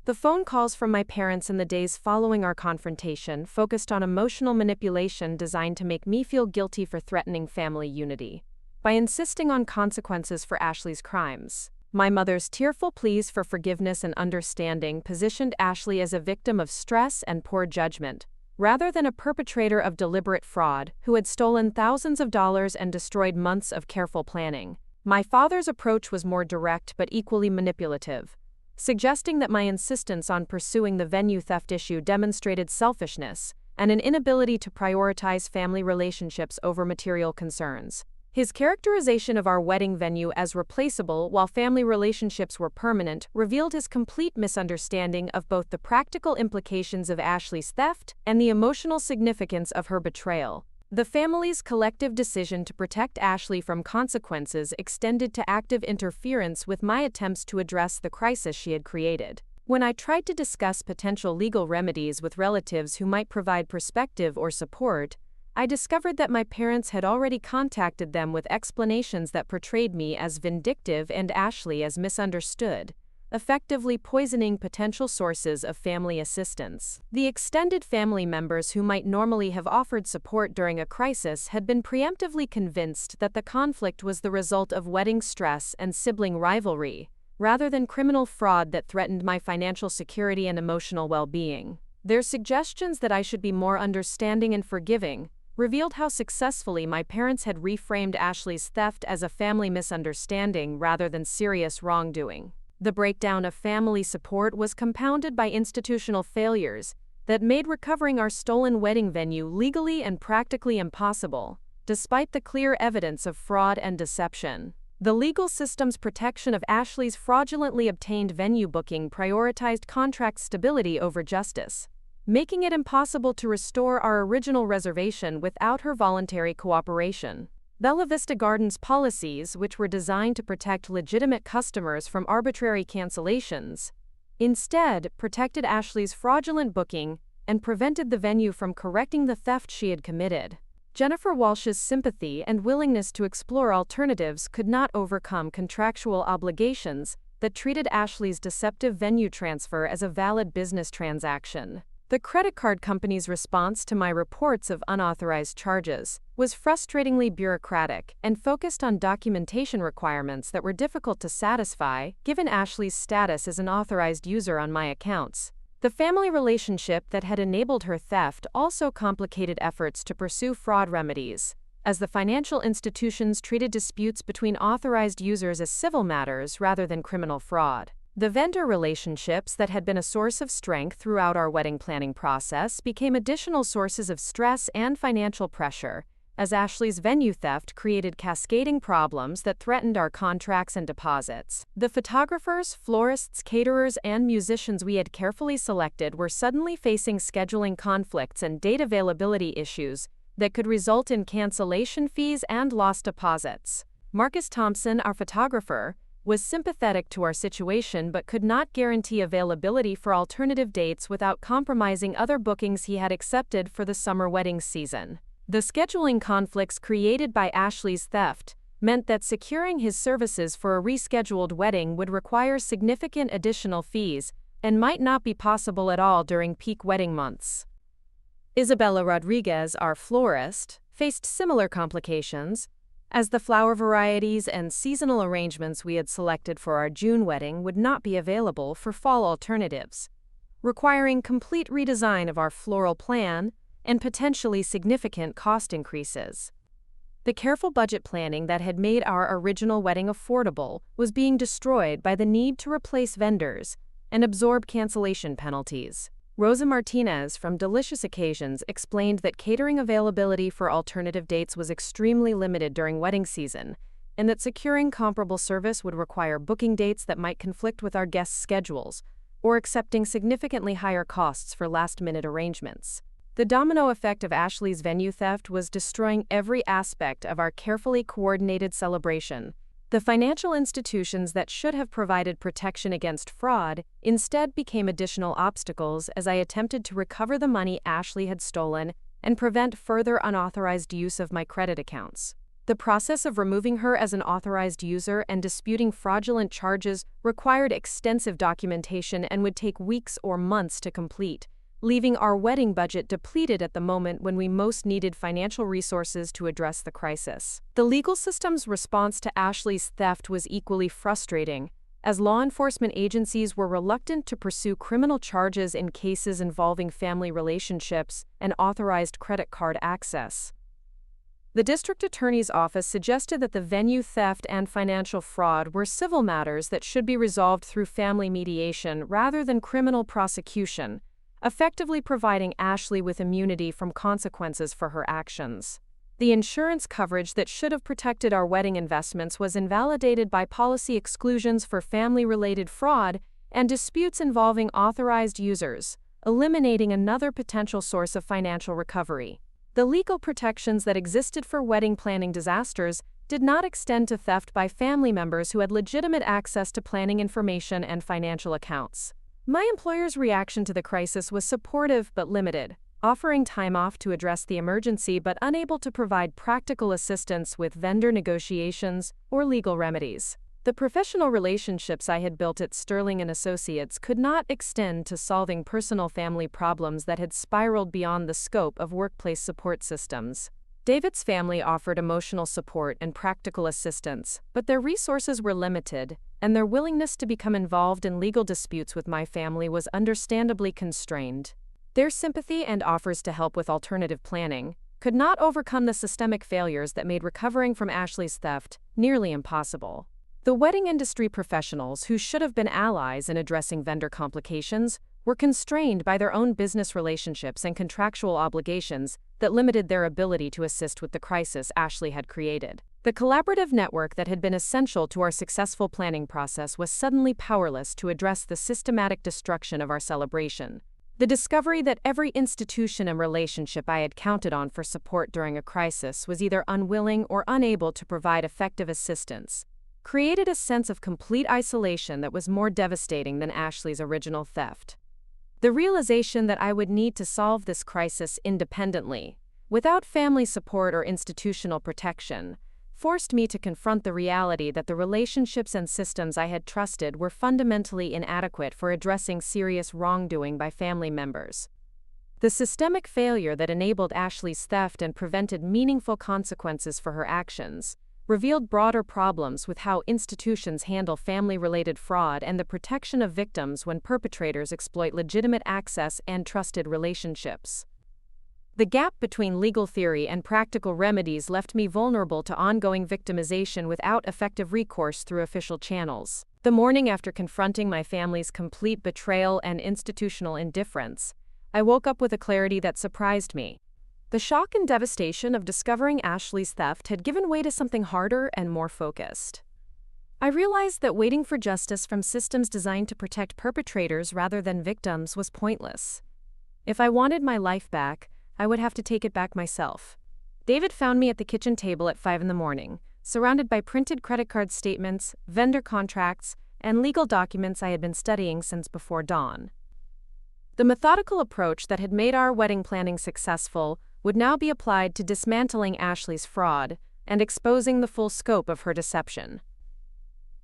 The phone calls from my parents in the days following our confrontation focused on emotional manipulation designed to make me feel guilty for threatening family unity. By insisting on consequences for Ashley's crimes, my mother's tearful pleas for forgiveness and understanding positioned Ashley as a victim of stress and poor judgment, rather than a perpetrator of deliberate fraud who had stolen thousands of dollars and destroyed months of careful planning. My father's approach was more direct but equally manipulative, suggesting that my insistence on pursuing the venue theft issue demonstrated selfishness and an inability to prioritize family relationships over material concerns. His characterization of our wedding venue as replaceable while family relationships were permanent revealed his complete misunderstanding of both the practical implications of Ashley's theft and the emotional significance of her betrayal. The family's collective decision to protect Ashley from consequences extended to active interference with my attempts to address the crisis she had created. When I tried to discuss potential legal remedies with relatives who might provide perspective or support, I discovered that my parents had already contacted them with explanations that portrayed me as vindictive and Ashley as misunderstood, effectively poisoning potential sources of family assistance. The extended family members who might normally have offered support during a crisis had been preemptively convinced that the conflict was the result of wedding stress and sibling rivalry, rather than criminal fraud that threatened my financial security and emotional well-being. Their suggestions that I should be more understanding and forgiving revealed how successfully my parents had reframed Ashley's theft as a family misunderstanding rather than serious wrongdoing. The breakdown of family support was compounded by institutional failures that made recovering our stolen wedding venue legally and practically impossible, despite the clear evidence of fraud and deception. The legal system's protection of Ashley's fraudulently obtained venue booking prioritized contract stability over justice, making it impossible to restore our original reservation without her voluntary cooperation. Bella Vista Gardens policies, which were designed to protect legitimate customers from arbitrary cancellations, instead protected Ashley's fraudulent booking and prevented the venue from correcting the theft she had committed. Jennifer Walsh's sympathy and willingness to explore alternatives could not overcome contractual obligations that treated Ashley's deceptive venue transfer as a valid business transaction. The credit card company's response to my reports of unauthorized charges was frustratingly bureaucratic and focused on documentation requirements that were difficult to satisfy given Ashley's status as an authorized user on my accounts. The family relationship that had enabled her theft also complicated efforts to pursue fraud remedies, as the financial institutions treated disputes between authorized users as civil matters rather than criminal fraud. The vendor relationships that had been a source of strength throughout our wedding planning process became additional sources of stress and financial pressure, as Ashley's venue theft created cascading problems that threatened our contracts and deposits. The photographers, florists, caterers, and musicians we had carefully selected were suddenly facing scheduling conflicts and date availability issues that could result in cancellation fees and lost deposits. Marcus Thompson, our photographer, was sympathetic to our situation but could not guarantee availability for alternative dates without compromising other bookings he had accepted for the summer wedding season. The scheduling conflicts created by Ashley's theft meant that securing his services for a rescheduled wedding would require significant additional fees and might not be possible at all during peak wedding months. Isabella Rodriguez, our florist, faced similar complications, as the flower varieties and seasonal arrangements we had selected for our June wedding would not be available for fall alternatives, requiring complete redesign of our floral plan and potentially significant cost increases. The careful budget planning that had made our original wedding affordable was being destroyed by the need to replace vendors and absorb cancellation penalties. Rosa Martinez from Delicious Occasions explained that catering availability for alternative dates was extremely limited during wedding season, and that securing comparable service would require booking dates that might conflict with our guests' schedules, or accepting significantly higher costs for last-minute arrangements. The domino effect of Ashley's venue theft was destroying every aspect of our carefully coordinated celebration, The financial institutions that should have provided protection against fraud instead became additional obstacles as I attempted to recover the money Ashley had stolen and prevent further unauthorized use of my credit accounts. The process of removing her as an authorized user and disputing fraudulent charges required extensive documentation and would take weeks or months to complete, leaving our wedding budget depleted at the moment when we most needed financial resources to address the crisis. The legal system's response to Ashley's theft was equally frustrating, as law enforcement agencies were reluctant to pursue criminal charges in cases involving family relationships and authorized credit card access. The district attorney's office suggested that the venue theft and financial fraud were civil matters that should be resolved through family mediation rather than criminal prosecution, effectively providing Ashley with immunity from consequences for her actions. The insurance coverage that should have protected our wedding investments was invalidated by policy exclusions for family-related fraud and disputes involving authorized users, eliminating another potential source of financial recovery. The legal protections that existed for wedding planning disasters did not extend to theft by family members who had legitimate access to planning information and financial accounts. My employer's reaction to the crisis was supportive but limited, offering time off to address the emergency but unable to provide practical assistance with vendor negotiations or legal remedies. The professional relationships I had built at Sterling & Associates could not extend to solving personal family problems that had spiraled beyond the scope of workplace support systems. David's family offered emotional support and practical assistance, but their resources were limited, and their willingness to become involved in legal disputes with my family was understandably constrained. Their sympathy and offers to help with alternative planning could not overcome the systemic failures that made recovering from Ashley's theft nearly impossible. The wedding industry professionals who should have been allies in addressing vendor complications were constrained by their own business relationships and contractual obligations that limited their ability to assist with the crisis Ashley had created. The collaborative network that had been essential to our successful planning process was suddenly powerless to address the systematic destruction of our celebration. The discovery that every institution and relationship I had counted on for support during a crisis was either unwilling or unable to provide effective assistance created a sense of complete isolation that was more devastating than Ashley's original theft. The realization that I would need to solve this crisis independently, without family support or institutional protection, forced me to confront the reality that the relationships and systems I had trusted were fundamentally inadequate for addressing serious wrongdoing by family members. The systemic failure that enabled Ashley's theft and prevented meaningful consequences for her actions revealed broader problems with how institutions handle family-related fraud and the protection of victims when perpetrators exploit legitimate access and trusted relationships. The gap between legal theory and practical remedies left me vulnerable to ongoing victimization without effective recourse through official channels. The morning after confronting my family's complete betrayal and institutional indifference, I woke up with a clarity that surprised me. The shock and devastation of discovering Ashley's theft had given way to something harder and more focused. I realized that waiting for justice from systems designed to protect perpetrators rather than victims was pointless. If I wanted my life back, I would have to take it back myself. David found me at the kitchen table at 5 a.m, surrounded by printed credit card statements, vendor contracts, and legal documents I had been studying since before dawn. The methodical approach that had made our wedding planning successful would now be applied to dismantling Ashley's fraud and exposing the full scope of her deception.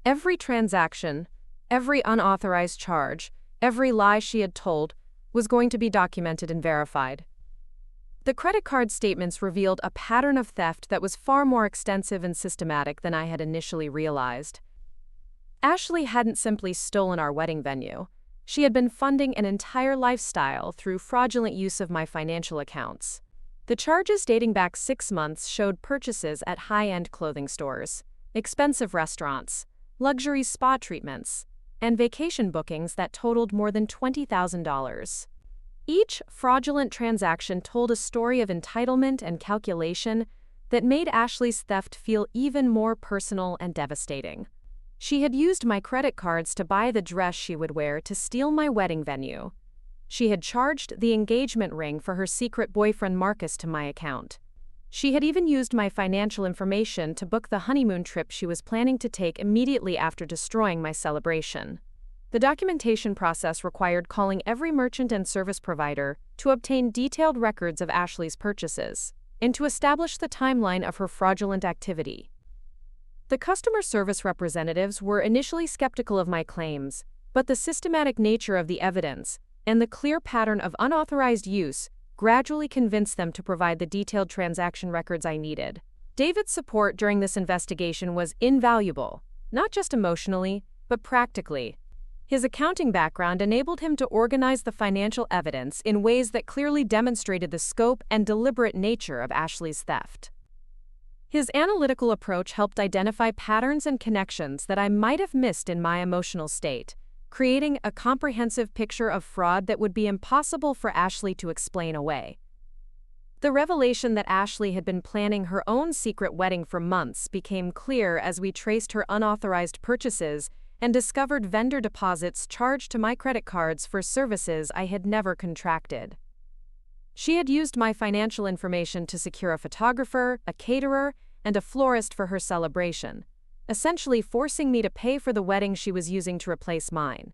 Every transaction, every unauthorized charge, every lie she had told was going to be documented and verified. The credit card statements revealed a pattern of theft that was far more extensive and systematic than I had initially realized. Ashley hadn't simply stolen our wedding venue. She had been funding an entire lifestyle through fraudulent use of my financial accounts. The charges dating back 6 months showed purchases at high-end clothing stores, expensive restaurants, luxury spa treatments, and vacation bookings that totaled more than $20,000. Each fraudulent transaction told a story of entitlement and calculation that made Ashley's theft feel even more personal and devastating. She had used my credit cards to buy the dress she would wear to steal my wedding venue. She had charged the engagement ring for her secret boyfriend Marcus to my account. She had even used my financial information to book the honeymoon trip she was planning to take immediately after destroying my celebration. The documentation process required calling every merchant and service provider to obtain detailed records of Ashley's purchases and to establish the timeline of her fraudulent activity. The customer service representatives were initially skeptical of my claims, but the systematic nature of the evidence and the clear pattern of unauthorized use gradually convinced them to provide the detailed transaction records I needed. David's support during this investigation was invaluable, not just emotionally, but practically. His accounting background enabled him to organize the financial evidence in ways that clearly demonstrated the scope and deliberate nature of Ashley's theft. His analytical approach helped identify patterns and connections that I might have missed in my emotional state, creating a comprehensive picture of fraud that would be impossible for Ashley to explain away. The revelation that Ashley had been planning her own secret wedding for months became clear as we traced her unauthorized purchases and discovered vendor deposits charged to my credit cards for services I had never contracted. She had used my financial information to secure a photographer, a caterer, and a florist for her celebration, essentially forcing me to pay for the wedding she was using to replace mine.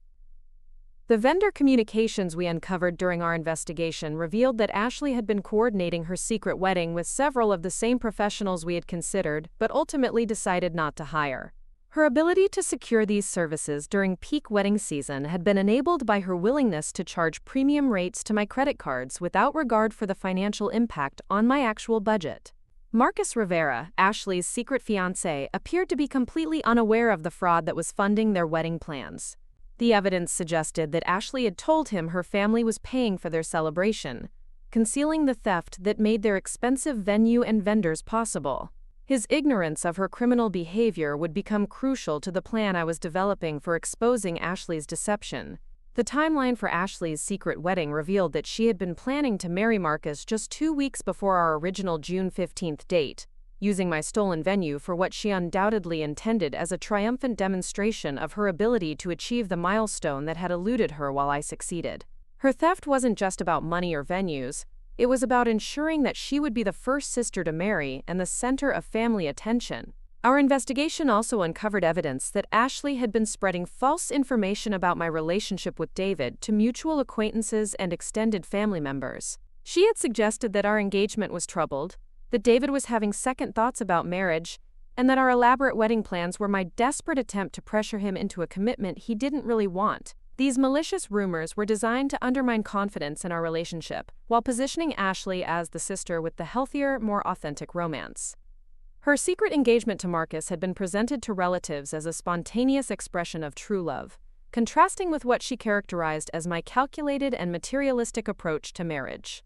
The vendor communications we uncovered during our investigation revealed that Ashley had been coordinating her secret wedding with several of the same professionals we had considered but ultimately decided not to hire. Her ability to secure these services during peak wedding season had been enabled by her willingness to charge premium rates to my credit cards without regard for the financial impact on my actual budget. Marcus Rivera, Ashley's secret fiancé, appeared to be completely unaware of the fraud that was funding their wedding plans. The evidence suggested that Ashley had told him her family was paying for their celebration, concealing the theft that made their expensive venue and vendors possible. His ignorance of her criminal behavior would become crucial to the plan I was developing for exposing Ashley's deception. The timeline for Ashley's secret wedding revealed that she had been planning to marry Marcus just 2 weeks before our original June 15th date, using my stolen venue for what she undoubtedly intended as a triumphant demonstration of her ability to achieve the milestone that had eluded her while I succeeded. Her theft wasn't just about money or venues. It was about ensuring that she would be the first sister to marry and the center of family attention. Our investigation also uncovered evidence that Ashley had been spreading false information about my relationship with David to mutual acquaintances and extended family members. She had suggested that our engagement was troubled, that David was having second thoughts about marriage, and that our elaborate wedding plans were my desperate attempt to pressure him into a commitment he didn't really want. These malicious rumors were designed to undermine confidence in our relationship, while positioning Ashley as the sister with the healthier, more authentic romance. Her secret engagement to Marcus had been presented to relatives as a spontaneous expression of true love, contrasting with what she characterized as my calculated and materialistic approach to marriage.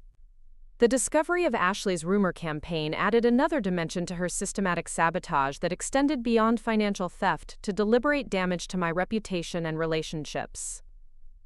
The discovery of Ashley's rumor campaign added another dimension to her systematic sabotage that extended beyond financial theft to deliberate damage to my reputation and relationships.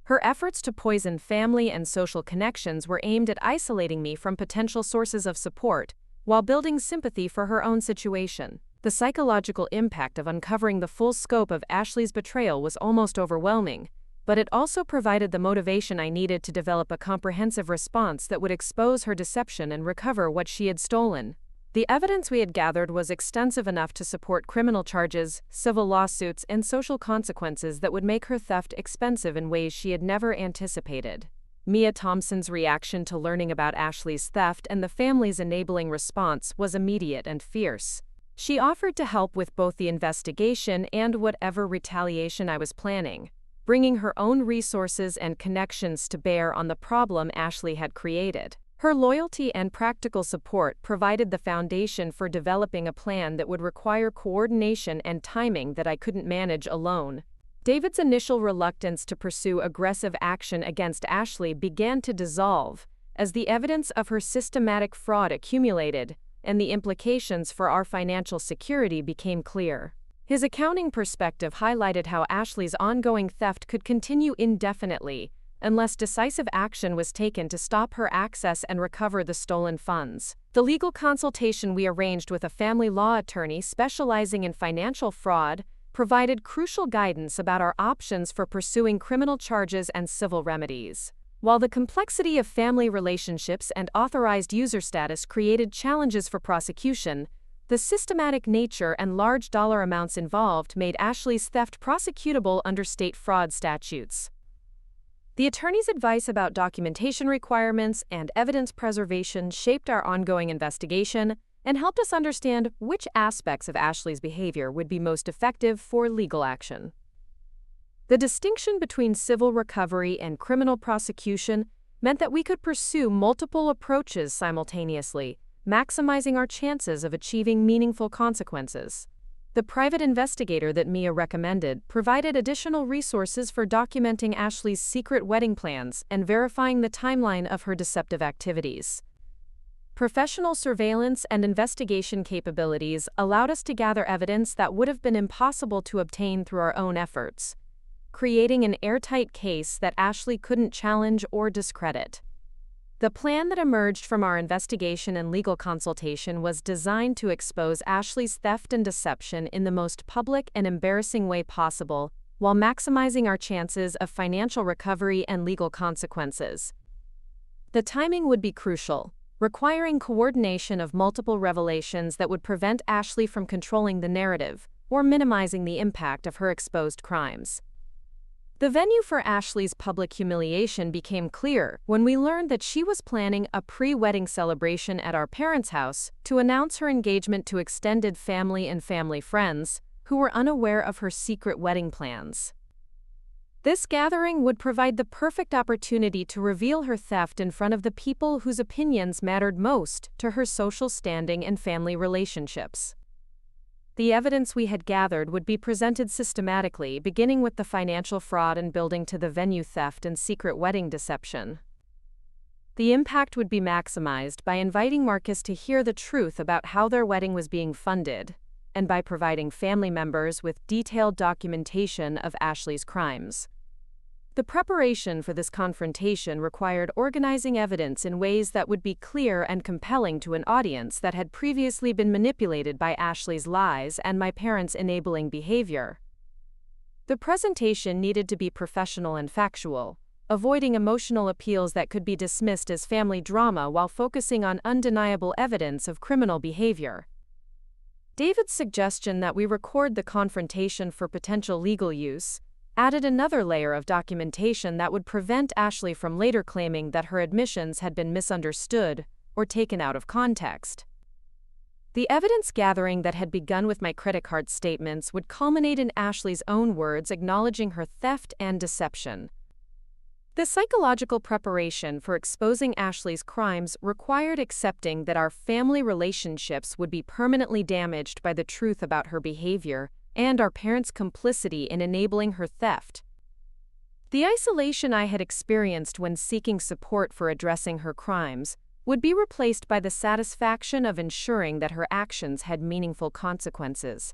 Her efforts to poison family and social connections were aimed at isolating me from potential sources of support, while building sympathy for her own situation. The psychological impact of uncovering the full scope of Ashley's betrayal was almost overwhelming, but it also provided the motivation I needed to develop a comprehensive response that would expose her deception and recover what she had stolen. The evidence we had gathered was extensive enough to support criminal charges, civil lawsuits, and social consequences that would make her theft expensive in ways she had never anticipated. Mia Thompson's reaction to learning about Ashley's theft and the family's enabling response was immediate and fierce. She offered to help with both the investigation and whatever retaliation I was planning, bringing her own resources and connections to bear on the problem Ashley had created. Her loyalty and practical support provided the foundation for developing a plan that would require coordination and timing that I couldn't manage alone. David's initial reluctance to pursue aggressive action against Ashley began to dissolve as the evidence of her systematic fraud accumulated and the implications for our financial security became clear. His accounting perspective highlighted how Ashley's ongoing theft could continue indefinitely unless decisive action was taken to stop her access and recover the stolen funds. The legal consultation we arranged with a family law attorney specializing in financial fraud provided crucial guidance about our options for pursuing criminal charges and civil remedies. While the complexity of family relationships and authorized user status created challenges for prosecution, the systematic nature and large dollar amounts involved made Ashley's theft prosecutable under state fraud statutes. The attorney's advice about documentation requirements and evidence preservation shaped our ongoing investigation and helped us understand which aspects of Ashley's behavior would be most effective for legal action. The distinction between civil recovery and criminal prosecution meant that we could pursue multiple approaches simultaneously, maximizing our chances of achieving meaningful consequences. The private investigator that Mia recommended provided additional resources for documenting Ashley's secret wedding plans and verifying the timeline of her deceptive activities. Professional surveillance and investigation capabilities allowed us to gather evidence that would have been impossible to obtain through our own efforts, creating an airtight case that Ashley couldn't challenge or discredit. The plan that emerged from our investigation and legal consultation was designed to expose Ashley's theft and deception in the most public and embarrassing way possible, while maximizing our chances of financial recovery and legal consequences. The timing would be crucial, requiring coordination of multiple revelations that would prevent Ashley from controlling the narrative or minimizing the impact of her exposed crimes. The venue for Ashley's public humiliation became clear when we learned that she was planning a pre-wedding celebration at our parents' house to announce her engagement to extended family and family friends who were unaware of her secret wedding plans. This gathering would provide the perfect opportunity to reveal her theft in front of the people whose opinions mattered most to her social standing and family relationships. The evidence we had gathered would be presented systematically, beginning with the financial fraud and building to the venue theft and secret wedding deception. The impact would be maximized by inviting Marcus to hear the truth about how their wedding was being funded, and by providing family members with detailed documentation of Ashley's crimes. The preparation for this confrontation required organizing evidence in ways that would be clear and compelling to an audience that had previously been manipulated by Ashley's lies and my parents' enabling behavior. The presentation needed to be professional and factual, avoiding emotional appeals that could be dismissed as family drama while focusing on undeniable evidence of criminal behavior. David's suggestion that we record the confrontation for potential legal use added another layer of documentation that would prevent Ashley from later claiming that her admissions had been misunderstood or taken out of context. The evidence gathering that had begun with my credit card statements would culminate in Ashley's own words acknowledging her theft and deception. The psychological preparation for exposing Ashley's crimes required accepting that our family relationships would be permanently damaged by the truth about her behavior and our parents' complicity in enabling her theft. The isolation I had experienced when seeking support for addressing her crimes would be replaced by the satisfaction of ensuring that her actions had meaningful consequences.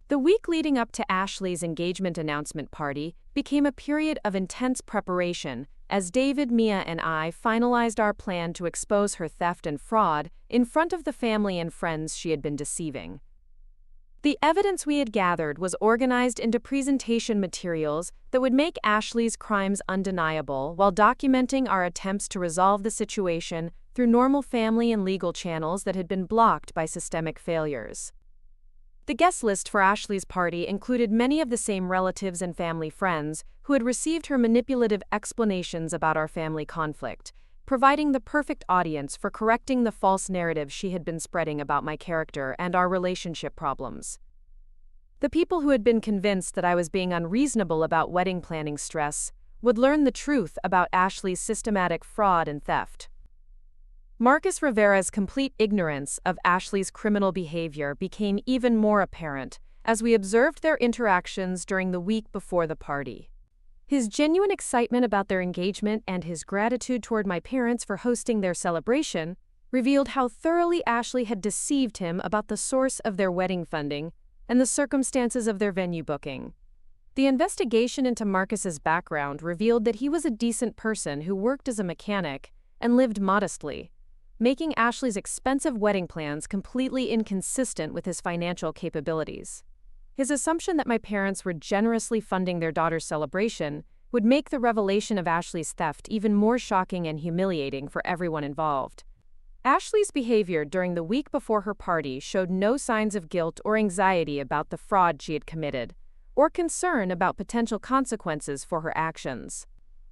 The week leading up to Ashley's engagement announcement party became a period of intense preparation as David, Mia, and I finalized our plan to expose her theft and fraud in front of the family and friends she had been deceiving. The evidence we had gathered was organized into presentation materials that would make Ashley's crimes undeniable while documenting our attempts to resolve the situation through normal family and legal channels that had been blocked by systemic failures. The guest list for Ashley's party included many of the same relatives and family friends who had received her manipulative explanations about our family conflict, providing the perfect audience for correcting the false narrative she had been spreading about my character and our relationship problems. The people who had been convinced that I was being unreasonable about wedding planning stress would learn the truth about Ashley's systematic fraud and theft. Marcus Rivera's complete ignorance of Ashley's criminal behavior became even more apparent as we observed their interactions during the week before the party. His genuine excitement about their engagement and his gratitude toward my parents for hosting their celebration revealed how thoroughly Ashley had deceived him about the source of their wedding funding and the circumstances of their venue booking. The investigation into Marcus's background revealed that he was a decent person who worked as a mechanic and lived modestly, making Ashley's expensive wedding plans completely inconsistent with his financial capabilities. His assumption that my parents were generously funding their daughter's celebration would make the revelation of Ashley's theft even more shocking and humiliating for everyone involved. Ashley's behavior during the week before her party showed no signs of guilt or anxiety about the fraud she had committed, or concern about potential consequences for her actions.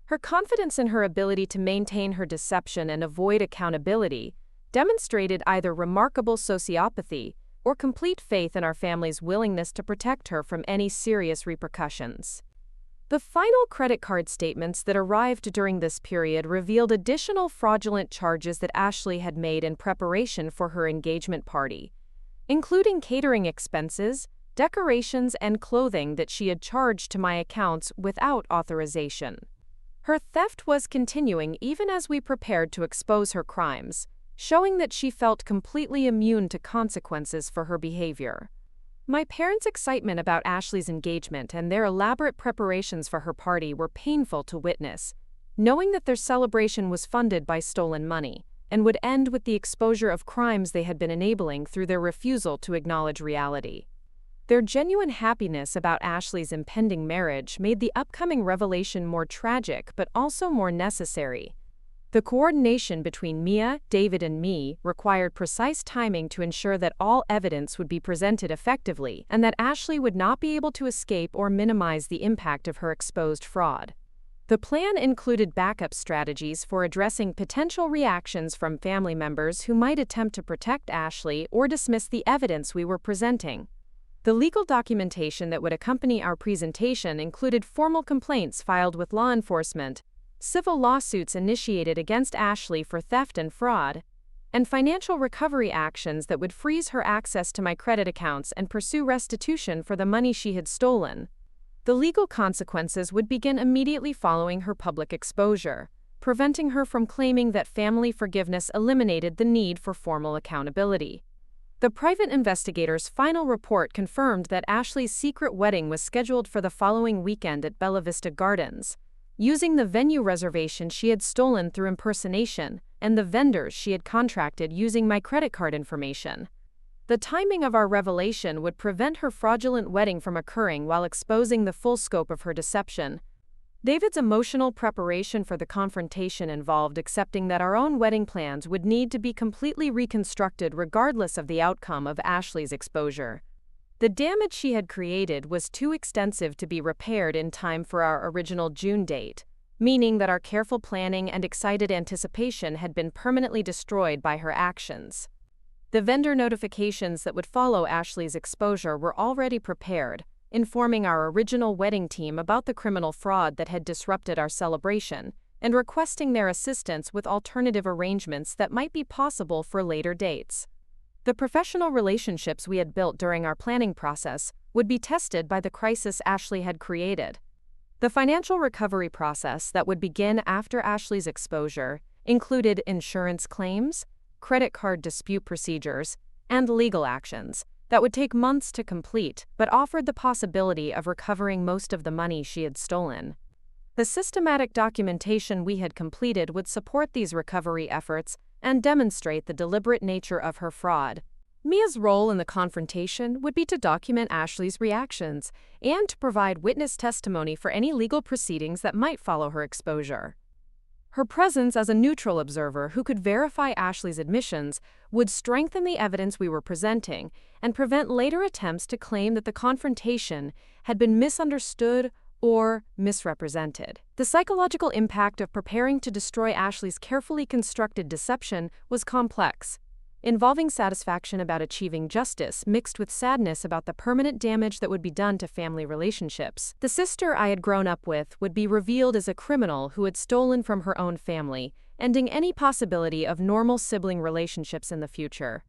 Her confidence in her ability to maintain her deception and avoid accountability demonstrated either remarkable sociopathy or complete faith in our family's willingness to protect her from any serious repercussions. The final credit card statements that arrived during this period revealed additional fraudulent charges that Ashley had made in preparation for her engagement party, including catering expenses, decorations, and clothing that she had charged to my accounts without authorization. Her theft was continuing even as we prepared to expose her crimes, showing that she felt completely immune to consequences for her behavior. My parents' excitement about Ashley's engagement and their elaborate preparations for her party were painful to witness, knowing that their celebration was funded by stolen money and would end with the exposure of crimes they had been enabling through their refusal to acknowledge reality. Their genuine happiness about Ashley's impending marriage made the upcoming revelation more tragic but also more necessary. The coordination between Mia, David, and me required precise timing to ensure that all evidence would be presented effectively and that Ashley would not be able to escape or minimize the impact of her exposed fraud. The plan included backup strategies for addressing potential reactions from family members who might attempt to protect Ashley or dismiss the evidence we were presenting. The legal documentation that would accompany our presentation included formal complaints filed with law enforcement, civil lawsuits initiated against Ashley for theft and fraud, and financial recovery actions that would freeze her access to my credit accounts and pursue restitution for the money she had stolen. The legal consequences would begin immediately following her public exposure, preventing her from claiming that family forgiveness eliminated the need for formal accountability. The private investigator's final report confirmed that Ashley's secret wedding was scheduled for the following weekend at Vista Gardens, using the venue reservation she had stolen through impersonation and the vendors she had contracted using my credit card information. The timing of our revelation would prevent her fraudulent wedding from occurring while exposing the full scope of her deception. David's emotional preparation for the confrontation involved accepting that our own wedding plans would need to be completely reconstructed regardless of the outcome of Ashley's exposure. The damage she had created was too extensive to be repaired in time for our original June date, meaning that our careful planning and excited anticipation had been permanently destroyed by her actions. The vendor notifications that would follow Ashley's exposure were already prepared, informing our original wedding team about the criminal fraud that had disrupted our celebration and requesting their assistance with alternative arrangements that might be possible for later dates. The professional relationships we had built during our planning process would be tested by the crisis Ashley had created. The financial recovery process that would begin after Ashley's exposure included insurance claims, credit card dispute procedures, and legal actions that would take months to complete but offered the possibility of recovering most of the money she had stolen. The systematic documentation we had completed would support these recovery efforts and demonstrate the deliberate nature of her fraud. Mia's role in the confrontation would be to document Ashley's reactions and to provide witness testimony for any legal proceedings that might follow her exposure. Her presence as a neutral observer who could verify Ashley's admissions would strengthen the evidence we were presenting and prevent later attempts to claim that the confrontation had been misunderstood or misrepresented. The psychological impact of preparing to destroy Ashley's carefully constructed deception was complex, involving satisfaction about achieving justice mixed with sadness about the permanent damage that would be done to family relationships. The sister I had grown up with would be revealed as a criminal who had stolen from her own family, ending any possibility of normal sibling relationships in the future.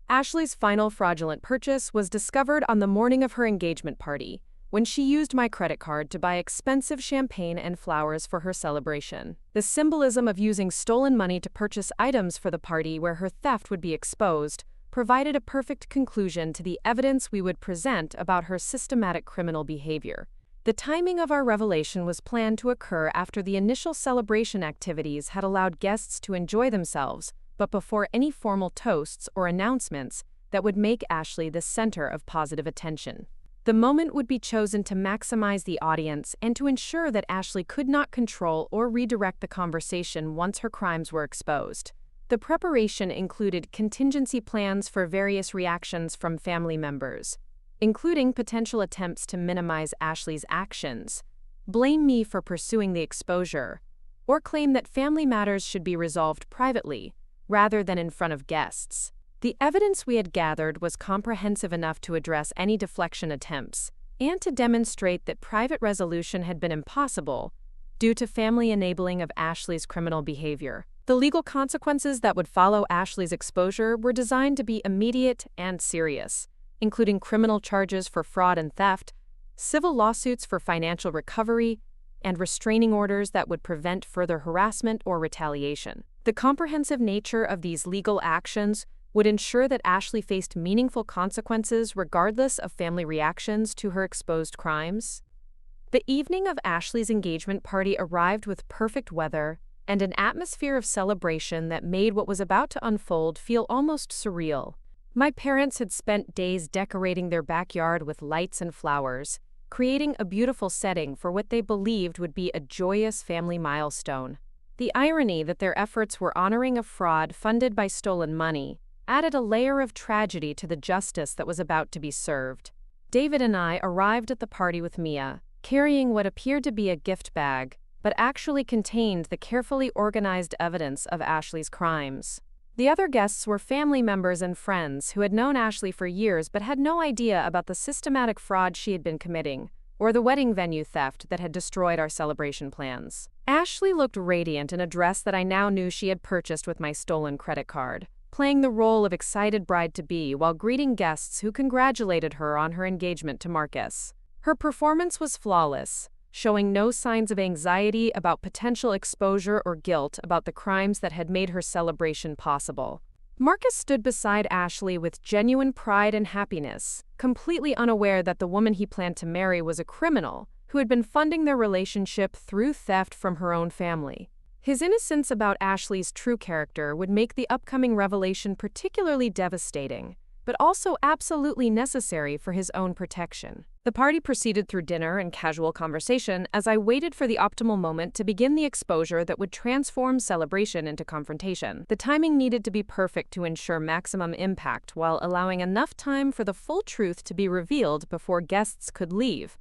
Ashley's final fraudulent purchase was discovered on the morning of her engagement party, when she used my credit card to buy expensive champagne and flowers for her celebration. The symbolism of using stolen money to purchase items for the party where her theft would be exposed provided a perfect conclusion to the evidence we would present about her systematic criminal behavior. The timing of our revelation was planned to occur after the initial celebration activities had allowed guests to enjoy themselves, but before any formal toasts or announcements that would make Ashley the center of positive attention. The moment would be chosen to maximize the audience and to ensure that Ashley could not control or redirect the conversation once her crimes were exposed. The preparation included contingency plans for various reactions from family members, including potential attempts to minimize Ashley's actions, blame me for pursuing the exposure, or claim that family matters should be resolved privately, rather than in front of guests. The evidence we had gathered was comprehensive enough to address any deflection attempts, and to demonstrate that private resolution had been impossible due to family enabling of Ashley's criminal behavior. The legal consequences that would follow Ashley's exposure were designed to be immediate and serious, including criminal charges for fraud and theft, civil lawsuits for financial recovery, and restraining orders that would prevent further harassment or retaliation. The comprehensive nature of these legal actions would ensure that Ashley faced meaningful consequences regardless of family reactions to her exposed crimes. The evening of Ashley's engagement party arrived with perfect weather and an atmosphere of celebration that made what was about to unfold feel almost surreal. My parents had spent days decorating their backyard with lights and flowers, creating a beautiful setting for what they believed would be a joyous family milestone. The irony that their efforts were honoring a fraud funded by stolen money added a layer of tragedy to the justice that was about to be served. David and I arrived at the party with Mia, carrying what appeared to be a gift bag, but actually contained the carefully organized evidence of Ashley's crimes. The other guests were family members and friends who had known Ashley for years but had no idea about the systematic fraud she had been committing, or the wedding venue theft that had destroyed our celebration plans. Ashley looked radiant in a dress that I now knew she had purchased with my stolen credit card, playing the role of excited bride-to-be while greeting guests who congratulated her on her engagement to Marcus. Her performance was flawless, showing no signs of anxiety about potential exposure or guilt about the crimes that had made her celebration possible. Marcus stood beside Ashley with genuine pride and happiness, completely unaware that the woman he planned to marry was a criminal who had been funding their relationship through theft from her own family. His innocence about Ashley's true character would make the upcoming revelation particularly devastating, but also absolutely necessary for his own protection. The party proceeded through dinner and casual conversation as I waited for the optimal moment to begin the exposure that would transform celebration into confrontation. The timing needed to be perfect to ensure maximum impact while allowing enough time for the full truth to be revealed before guests could leave,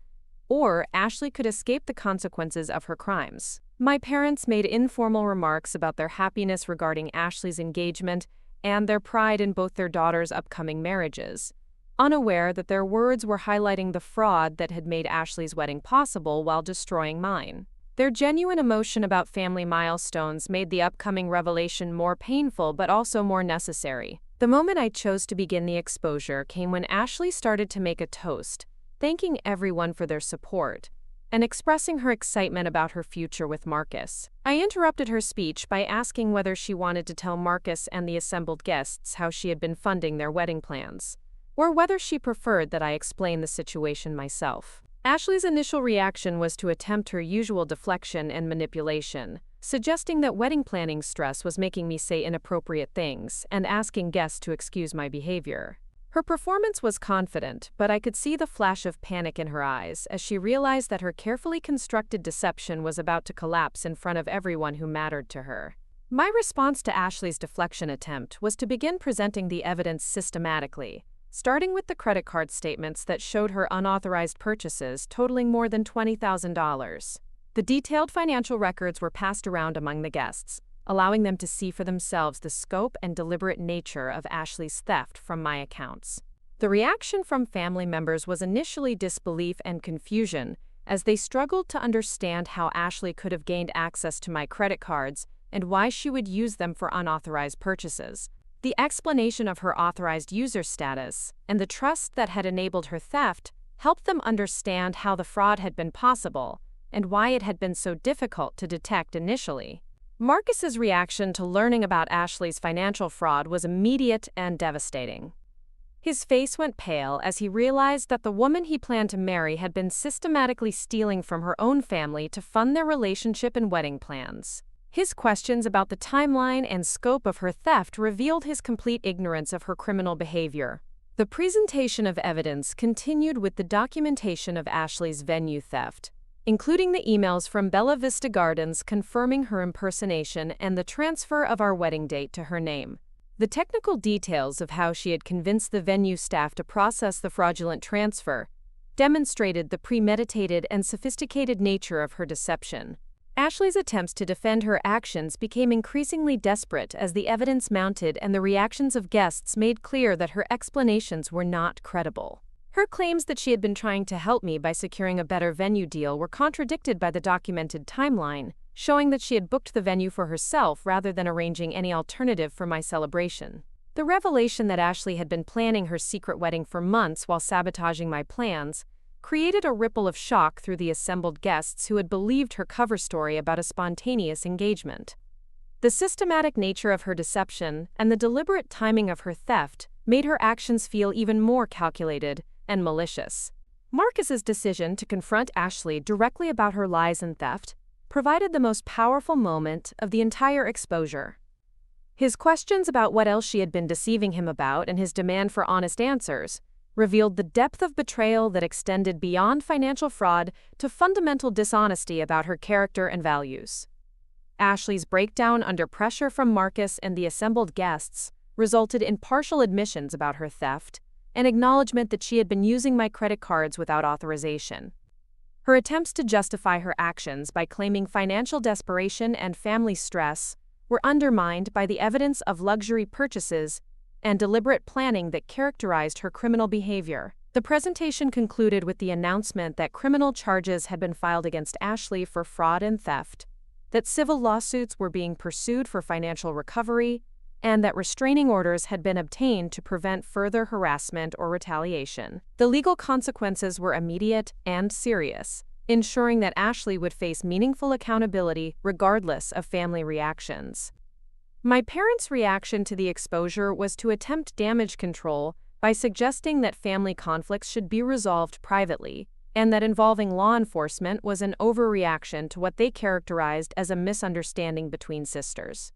or Ashley could escape the consequences of her crimes. My parents made informal remarks about their happiness regarding Ashley's engagement and their pride in both their daughters' upcoming marriages, unaware that their words were highlighting the fraud that had made Ashley's wedding possible while destroying mine. Their genuine emotion about family milestones made the upcoming revelation more painful but also more necessary. The moment I chose to begin the exposure came when Ashley started to make a toast, thanking everyone for their support and expressing her excitement about her future with Marcus. I interrupted her speech by asking whether she wanted to tell Marcus and the assembled guests how she had been funding their wedding plans, or whether she preferred that I explain the situation myself. Ashley's initial reaction was to attempt her usual deflection and manipulation, suggesting that wedding planning stress was making me say inappropriate things and asking guests to excuse my behavior. Her performance was confident, but I could see the flash of panic in her eyes as she realized that her carefully constructed deception was about to collapse in front of everyone who mattered to her. My response to Ashley's deflection attempt was to begin presenting the evidence systematically, starting with the credit card statements that showed her unauthorized purchases totaling more than $20,000. The detailed financial records were passed around among the guests, allowing them to see for themselves the scope and deliberate nature of Ashley's theft from my accounts. The reaction from family members was initially disbelief and confusion, as they struggled to understand how Ashley could have gained access to my credit cards and why she would use them for unauthorized purchases. The explanation of her authorized user status and the trust that had enabled her theft helped them understand how the fraud had been possible and why it had been so difficult to detect initially. Marcus's reaction to learning about Ashley's financial fraud was immediate and devastating. His face went pale as he realized that the woman he planned to marry had been systematically stealing from her own family to fund their relationship and wedding plans. His questions about the timeline and scope of her theft revealed his complete ignorance of her criminal behavior. The The presentation of evidence continued with the documentation of Ashley's venue theft, including the emails from Bella Vista Gardens confirming her impersonation and the transfer of our wedding date to her name. The technical details of how she had convinced the venue staff to process the fraudulent transfer demonstrated the premeditated and sophisticated nature of her deception. Ashley's attempts to defend her actions became increasingly desperate as the evidence mounted and the reactions of guests made clear that her explanations were not credible. Her claims that she had been trying to help me by securing a better venue deal were contradicted by the documented timeline, showing that she had booked the venue for herself rather than arranging any alternative for my celebration. The revelation that Ashley had been planning her secret wedding for months while sabotaging my plans created a ripple of shock through the assembled guests who had believed her cover story about a spontaneous engagement. The systematic nature of her deception and the deliberate timing of her theft made her actions feel even more calculated and malicious. Marcus's decision to confront Ashley directly about her lies and theft provided the most powerful moment of the entire exposure. His questions about what else she had been deceiving him about and his demand for honest answers revealed the depth of betrayal that extended beyond financial fraud to fundamental dishonesty about her character and values. Ashley's breakdown under pressure from Marcus and the assembled guests resulted in partial admissions about her theft, an acknowledgement that she had been using my credit cards without authorization. Her attempts to justify her actions by claiming financial desperation and family stress were undermined by the evidence of luxury purchases and deliberate planning that characterized her criminal behavior. The presentation concluded with the announcement that criminal charges had been filed against Ashley for fraud and theft, that civil lawsuits were being pursued for financial recovery, and that restraining orders had been obtained to prevent further harassment or retaliation. The legal consequences were immediate and serious, ensuring that Ashley would face meaningful accountability regardless of family reactions. My parents' reaction to the exposure was to attempt damage control by suggesting that family conflicts should be resolved privately, and that involving law enforcement was an overreaction to what they characterized as a misunderstanding between sisters.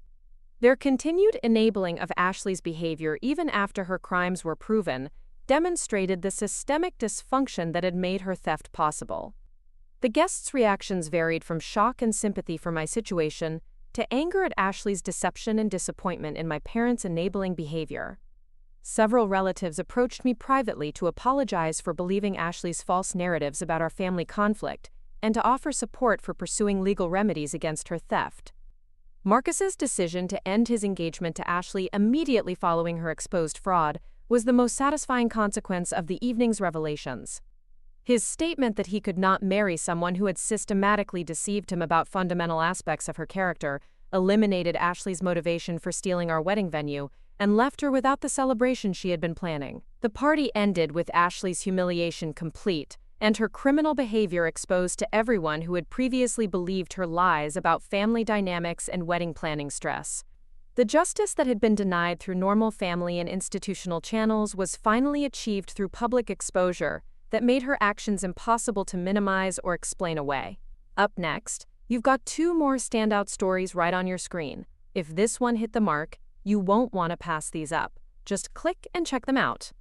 Their continued enabling of Ashley's behavior even after her crimes were proven demonstrated the systemic dysfunction that had made her theft possible. The guests' reactions varied from shock and sympathy for my situation to anger at Ashley's deception and disappointment in my parents' enabling behavior. Several relatives approached me privately to apologize for believing Ashley's false narratives about our family conflict and to offer support for pursuing legal remedies against her theft. Marcus's decision to end his engagement to Ashley immediately following her exposed fraud was the most satisfying consequence of the evening's revelations. His statement that he could not marry someone who had systematically deceived him about fundamental aspects of her character eliminated Ashley's motivation for stealing our wedding venue and left her without the celebration she had been planning. The party ended with Ashley's humiliation complete and her criminal behavior exposed to everyone who had previously believed her lies about family dynamics and wedding planning stress. The justice that had been denied through normal family and institutional channels was finally achieved through public exposure that made her actions impossible to minimize or explain away. Up next, you've got two more standout stories right on your screen. If this one hit the mark, you won't want to pass these up. Just click and check them out.